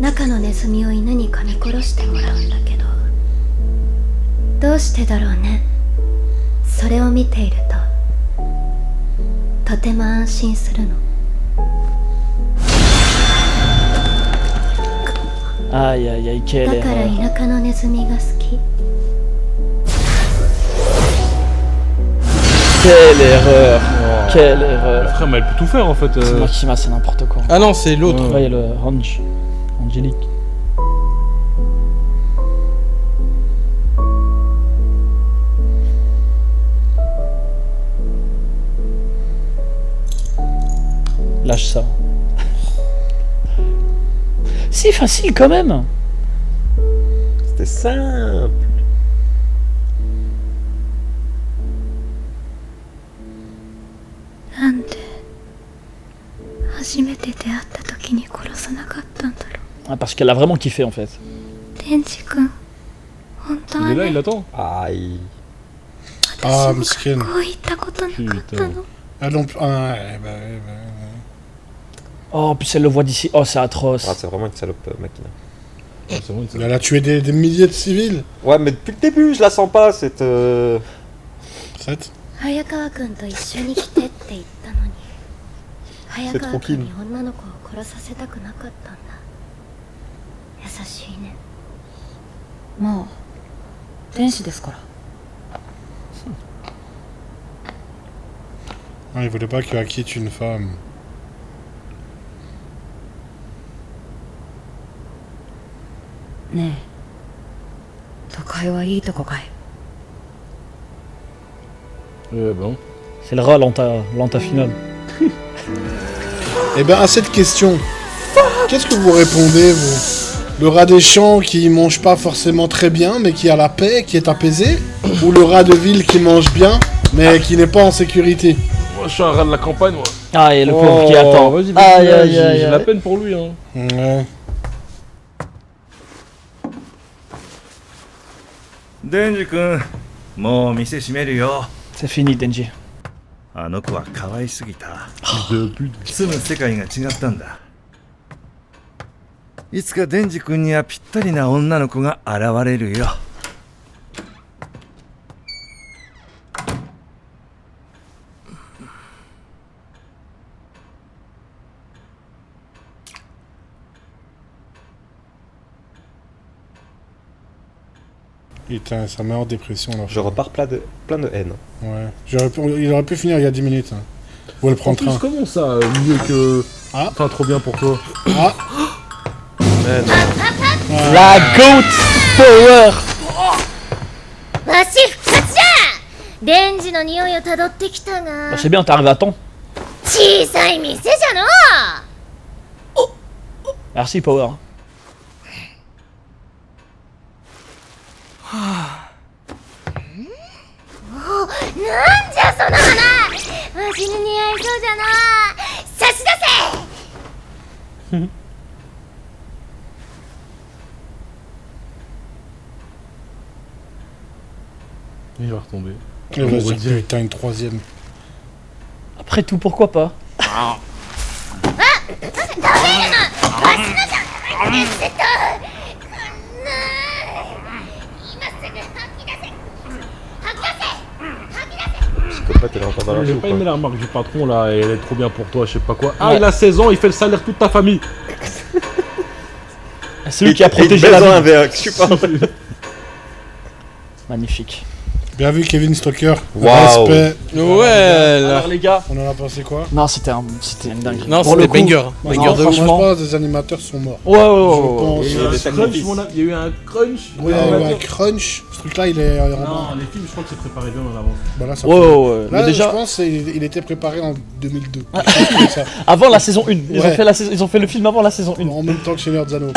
中のネズミを犬に噛み殺してもらうんだけど、どうしてだろうね。それを見ているととても安心するの。 Aïe aïe aïe, quelle だから erreur. 田舎のネズミが好き。 Quelle erreur. Quelle erreur. Frère, mais elle peut tout faire en fait. C'est Makima, c'est n'importe quoi. Ah non, c'est l'autre. Ouais, il y a le Angélique. Lâche ça. C'est facile quand même. C'était simple. なんで初めて出会った時に殺さなかったんだろう。 Ah, parce qu'elle a vraiment kiffé en fait. デンジ君、本当は Il est là, ね、 il attend. Aïe. Ah, 私も miskin. 学校行ったことなかったの。 Ah non, ah, ouais, bah, Oh, en plus elle le voit d'ici. Oh, c'est atroce. Ah, c'est vraiment une salope, Makina. Ouais, c'est bon, il elle a tué des milliers de civils. Ouais, mais depuis le début, je la sens pas, cette... 7. 早川君と一緒に来てって言ったのに、早川君に女の子を殺させたくなかったんだ。優しいね。まあ天使ですから。 Ah, il voulait pas que Aki tue une femme. ねえ、都会はいいとこかい。 bon. C'est le rat lenta finale. Eh ben, à cette question, qu'est-ce que vous répondez, vous? Le rat des champs qui mange pas forcément très bien, mais qui a la paix, qui est apaisé? Ou le rat de ville qui mange bien, mais qui n'est pas en sécurité? Moi, je suis un rat de la campagne, moi. Ah, et le pauvre qui attend. Vas-y, Aïe, vas-y, aïe, aïe, j'ai aïe. la peine pour lui, hein. Ouais. デンジ君、もう店閉めるよ。C'est fini, Denji. あの子は可愛すぎた。住む世界が違ったんだ。いつかデンジ君にはぴったりな女の子が現れるよ。Putain, ça met en dépression là. Je repars plein de haine. Ouais. Il aurait pu finir il y a 10 minutes. Hein. Ou elle prend le train. En plus, comment ça, mieux que... Ah. Enfin, trop bien pour toi. Ah. La GOAT Power. わし復活じゃ。デンジの匂いをたどってきたが。 C'est bien, t'es arrivé à temps. 小さい店じゃの。Merci Power. なんじゃその花。わしに似合いそうじゃな。差し出せ。Il va retomber. Il va se dire, putain, une troisième. Après tout, pourquoi pas? J'ai pas aimé la remarque du patron là, elle est trop bien pour toi, je sais pas quoi. Ah, il a 16 ans, il fait le salaire de toute ta famille. C'est lui qui a protégé la vie. Magnifique. Bien vu Kevin Stalker. Waouh. Respect. Ouais. Alors les gars, on en a pensé quoi? Non, c'était une dinguerie. Non, c'était banger. Banger de franchement, les animateurs sont morts. Ouais. Il y a eu un crunch. Ouais, il y a eu un crunch. Ce truc-là, il est. Non, les films, je crois que c'est préparé bien en avance. Bah là, ça ouais. Là, déjà... je pense qu'il était préparé en 2002. Avant la saison 1. Ils ont fait le film avant la saison 1. En même temps que chez Nerdzano.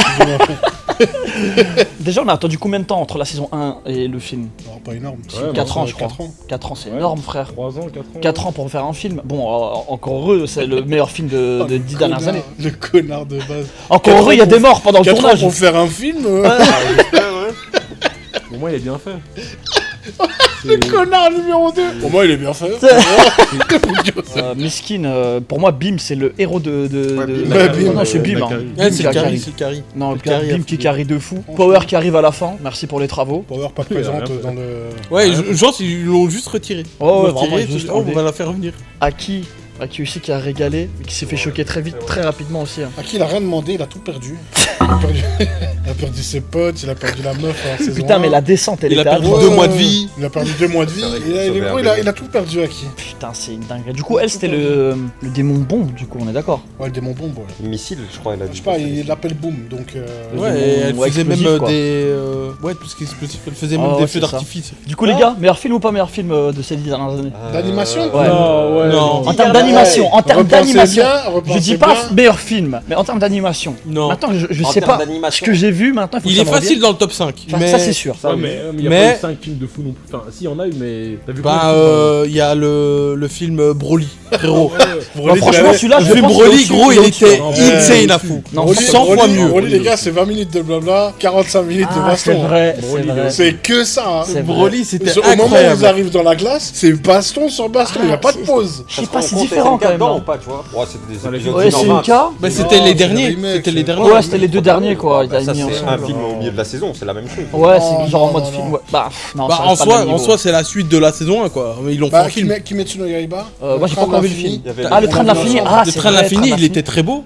Déjà, on a attendu combien de temps entre la saison 1 et le film? Non, pas énorme. 4 ans, je crois. 4 ans, c'est énorme, frère. 3 ans, 4 ans. 4 ans pour faire un film. Bon, encore heureux, c'est le meilleur film de 10 dernières années. Le connard de base. Encore heureux, il y a des morts pendant le 4 tournage. ans pour faire un film. Au moins, il est bien fait. Le connard numéro 2. Pour moi, il est bien fait. Miskin, pour moi, Bim, c'est le héros de. Bim. Non, c'est Bim. C'est le carry. Non, Bim qui carry de fou. Power qui arrive à la fin. Merci pour les travaux. Power pas présente dans le. Ouais, je pense qu'ils l'ont juste retiré. Oh, vraiment, juste on va la faire revenir. Aki aussi qui a régalé, mais qui s'est fait choquer très vite, très rapidement aussi. Aki, il a rien demandé, il a tout perdu. Il a perdu ses potes, il a perdu la meuf en saison 1. Putain, mais la descente, elle il était a perdu 2 mois de vie. Il a perdu 2 mois de vie. Il a tout perdu, Aki. Putain, c'est une dinguerie. Du coup, elle, c'était le démon bombe, du coup, on est d'accord? Ouais, le démon bombe, ouais. Missile, je crois, elle a dit. Je sais pas, il l'appelle boom, donc. Ouais, elle faisait même des. Ouais, tout ce qui est explosif. Elle faisait même des feux d'artifice. Du coup, les gars, meilleur film ou pas meilleur film de ces 10 dernières années? D'animation? Ouais. Non. En termes d'animation, je dis pas bien. meilleur film, mais en termes d'animation. Non. Maintenant, je sais pas ce que j'ai vu maintenant. Il est facile dans le top 5. Enfin, ça, c'est sûr. Ouais, mais il y a pas eu 5 films de fou non plus. Enfin, si, il y en a eu, mais. T'as vu il y a le film Broly, frérot. Franchement, celui-là, le film Broly, gros, il était insane à fou. 100 fois mieux. Broly, les gars, c'est 20 minutes de blabla, 45 minutes de baston. C'est vrai. C'est que ça. Broly, c'était incroyable. Au moment où ils arrivent dans la glace, c'est baston sur baston, il n'y a pas de pause. Je sais pas, c'est différent quand même. ou pas, tu vois? Ouais, c'était des épisodes. Ouais, c'est une cas. Bah, c'était les derniers. C'était les derniers. Ouais, c'était les 2 derniers, quoi. Ça, c'est un film au milieu de la saison, c'est la même chose. Ouais, c'est genre en mode film. Bah, non, en soi, c'est la suite de la saison 1, quoi. Ils l'ont fait en film. Kimetsu no Yaiba. Moi, j'ai pas encore vu le film. Ah, le train de l'infini. Ah, le train de l'infini, il était très beau.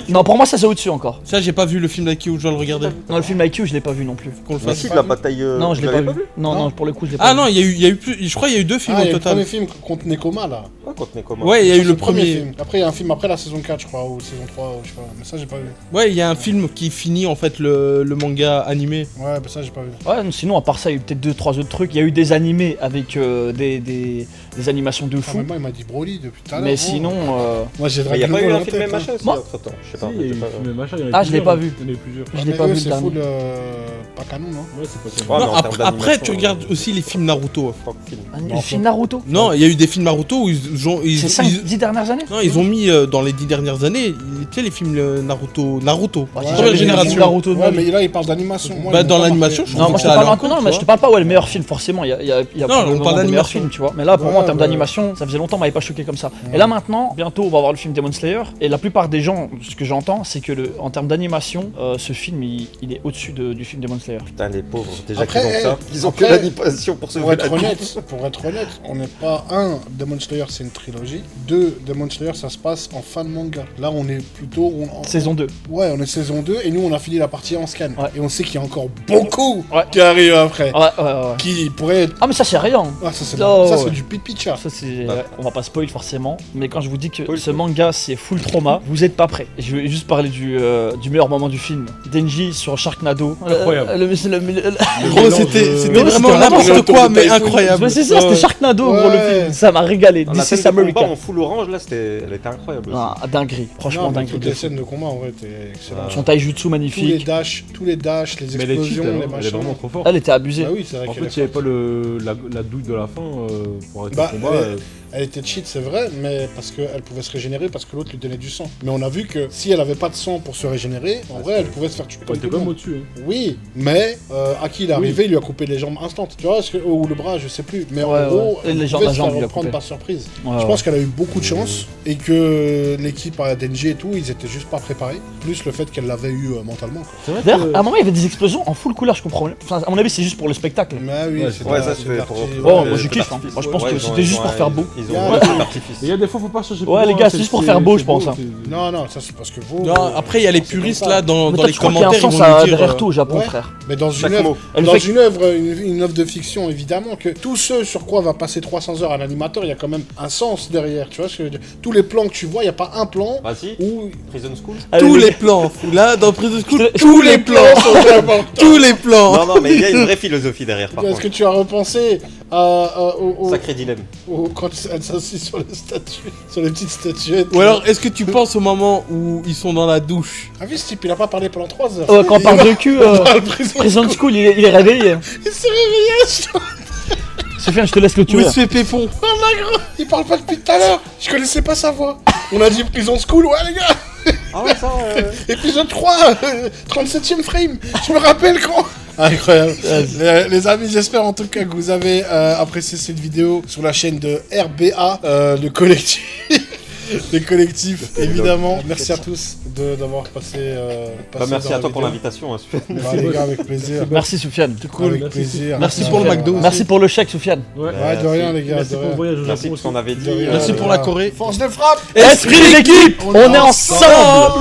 Non, pour moi, ça c'est au-dessus encore. Ça, j'ai pas vu le film d'IQ, je dois le regarder. Non, le film IQ, je l'ai pas vu non plus. Mais si, la bataille. Non, je l'ai pas vu. Non, pour le coup, je l'ai pas vu. Ah non, il y a eu plus. Je crois qu'il y a eu 2 films au total. Le premier film contre Nekoma, là. Ouais, contre Nekoma. Ouais, il y a eu le premier film. Après, il y a un film après la saison 4, je crois, ou saison 3, je sais pas. Mais ça, j'ai pas vu. Ouais, il y a un film qui finit en fait le manga animé. Ouais, bah ça, j'ai pas vu. Ouais, sinon, à part ça, il y a eu peut-être 2-3 autres trucs. Il y a eu des animés avec des animations de fou. Il m'a dit Broly depuis tout à l'heure. Mais sinon. Moi, j'ai Il y a pas eu un film machin aussi entre-temps. Je sais pas. Ah, je l'ai pas vu. Je l'ai pas vu. C'est full pas canon, non? Ouais, c'est pas canon. Après, tu regardes aussi les films Naruto. Les films Naruto? Non, il y a eu des films Naruto où ils C'est 10 dernières années. Non, ils ont mis dans les 10 dernières années, tu sais, les films Naruto. Première génération. Naruto, ouais, mais là, il parle d'animation. Bah, dans l'animation, je non, moi je te parle encore, non, mais je te parle pas, ouais, le meilleur film, forcément. Il y a on parle d'animation, film, tu vois. Mais là, pour moi, en termes d'animation, ça faisait longtemps, m'avait pas choqué comme ça. Et là, maintenant, bientôt, on va voir le film Demon Slayer. Et la plupart des gens, ce que j'entends, c'est que en termes d'animation, ce film, il est au-dessus du film Demon Slayer. Putain, les pauvres, déjà qu'ils ont ça. Ils ont que l'animation pour se Pour être honnête, on n'est pas Demon Slayer, c'est une trilogie. 2, Demon Slayer, ça se passe en fan manga. Là, on est plutôt saison 2. Ouais, on est saison 2 et nous, on a fini la partie en scan. Ouais. Et on sait qu'il y a encore beaucoup qui arrivent après. Ouais. Qui pourraient être... Ah, mais ça, c'est rien. Ah, ça, c'est du pitcha. Ça, c'est... On va pas spoil forcément, mais quand je vous dis que ce manga, c'est full trauma, vous êtes pas prêts. Je vais juste parler du meilleur moment du film. Denji sur Sharknado. Incroyable. Gros, c'était vraiment n'importe quoi, mais incroyable. C'est ça, c'était Sharknado, gros, le film. Ça m'a régalé. La scène de combat en full orange, là, elle était incroyable. Ah, dinguerie. Franchement, dinguerie. Toutes les scènes de combat, en vrai, étaient excellentes. Son taijutsu magnifique. Tous les dashs, les explosions, les machins. Elle est vraiment trop forte. Elle était abusée. Bah oui, c'est vrai. En fait, s'il n'y avait pas la douille de la fin pour arrêter le combat. Elle était cheat, c'est vrai, mais parce qu'elle pouvait se régénérer parce que l'autre lui donnait du sang. Mais on a vu que si elle avait pas de sang pour se régénérer, en vrai, elle pouvait se faire tuer. Elle était comme au-dessus. Oui, mais Aki, il est arrivé, il lui a coupé les jambes instant. Tu vois, ou le bras, je sais plus. Mais en gros, elle pouvait se faire reprendre par surprise. Je pense qu'elle a eu beaucoup de chance et que l'équipe à Denji et tout, ils étaient juste pas préparés. Plus le fait qu'elle l'avait eu mentalement. D'ailleurs, à un moment, il y avait des explosions en full couleur, je comprends. Enfin, à mon avis, c'est juste pour le spectacle. Mais oui, ça c'est pour. Moi, je kiffe. Moi, je pense que c'était juste pour faire beau. Il y a des fois, faut pas chercher. Ouais, les gars, c'est juste pour faire beau, je pense. Non, ça c'est parce que vous. Non, après, il y a les puristes là dans les commentaires. Il y a un sens à derrière tout au Japon, frère. Mais dans une œuvre de fiction, évidemment, que tout ce sur quoi va passer 300 heures à l'animateur, il y a quand même un sens derrière. Tu vois ce que je veux dire ? Tous les plans que tu vois, il n'y a pas un plan où. Prison School. Tous les plans. Là, dans Prison School, tous les plans sont importants. Tous les plans. Non, mais il y a une vraie philosophie derrière. Est-ce que tu as repensé au Sacré dilemme. Quand elle s'assit sur les statues, sur les petites statuettes. Ou alors, est-ce que tu penses au moment où ils sont dans la douche ? Ah oui, ce type, il a pas parlé pendant 3 heures. Quand on parle de cul, Prison School, il est réveillé. Il s'est réveillé, Sofiane, je te laisse le tuer. Où il se fait pépon. Oh là, gros, il parle pas depuis tout à l'heure. Je connaissais pas sa voix. On a dit Prison School, ouais, les gars. Ah ouais, ça. Épisode 3, 37ème frame. Je me rappelle quand. Incroyable. Les amis, j'espère en tout cas que vous avez apprécié cette vidéo sur la chaîne de RBA, le collectif. Les collectifs, évidemment. Merci à tous d'avoir passé. Merci à toi pour l'invitation, Soufiane. Les gars, avec plaisir. Merci, Soufiane. C'est cool. Avec plaisir. Merci pour le McDo. Merci pour le chèque, Soufiane. Ouais, de rien, les gars. Merci pour le voyage au Japon. Merci pour ce qu'on avait dit. Merci pour la Corée. Force de frappe. Esprit d'équipe. On est ensemble.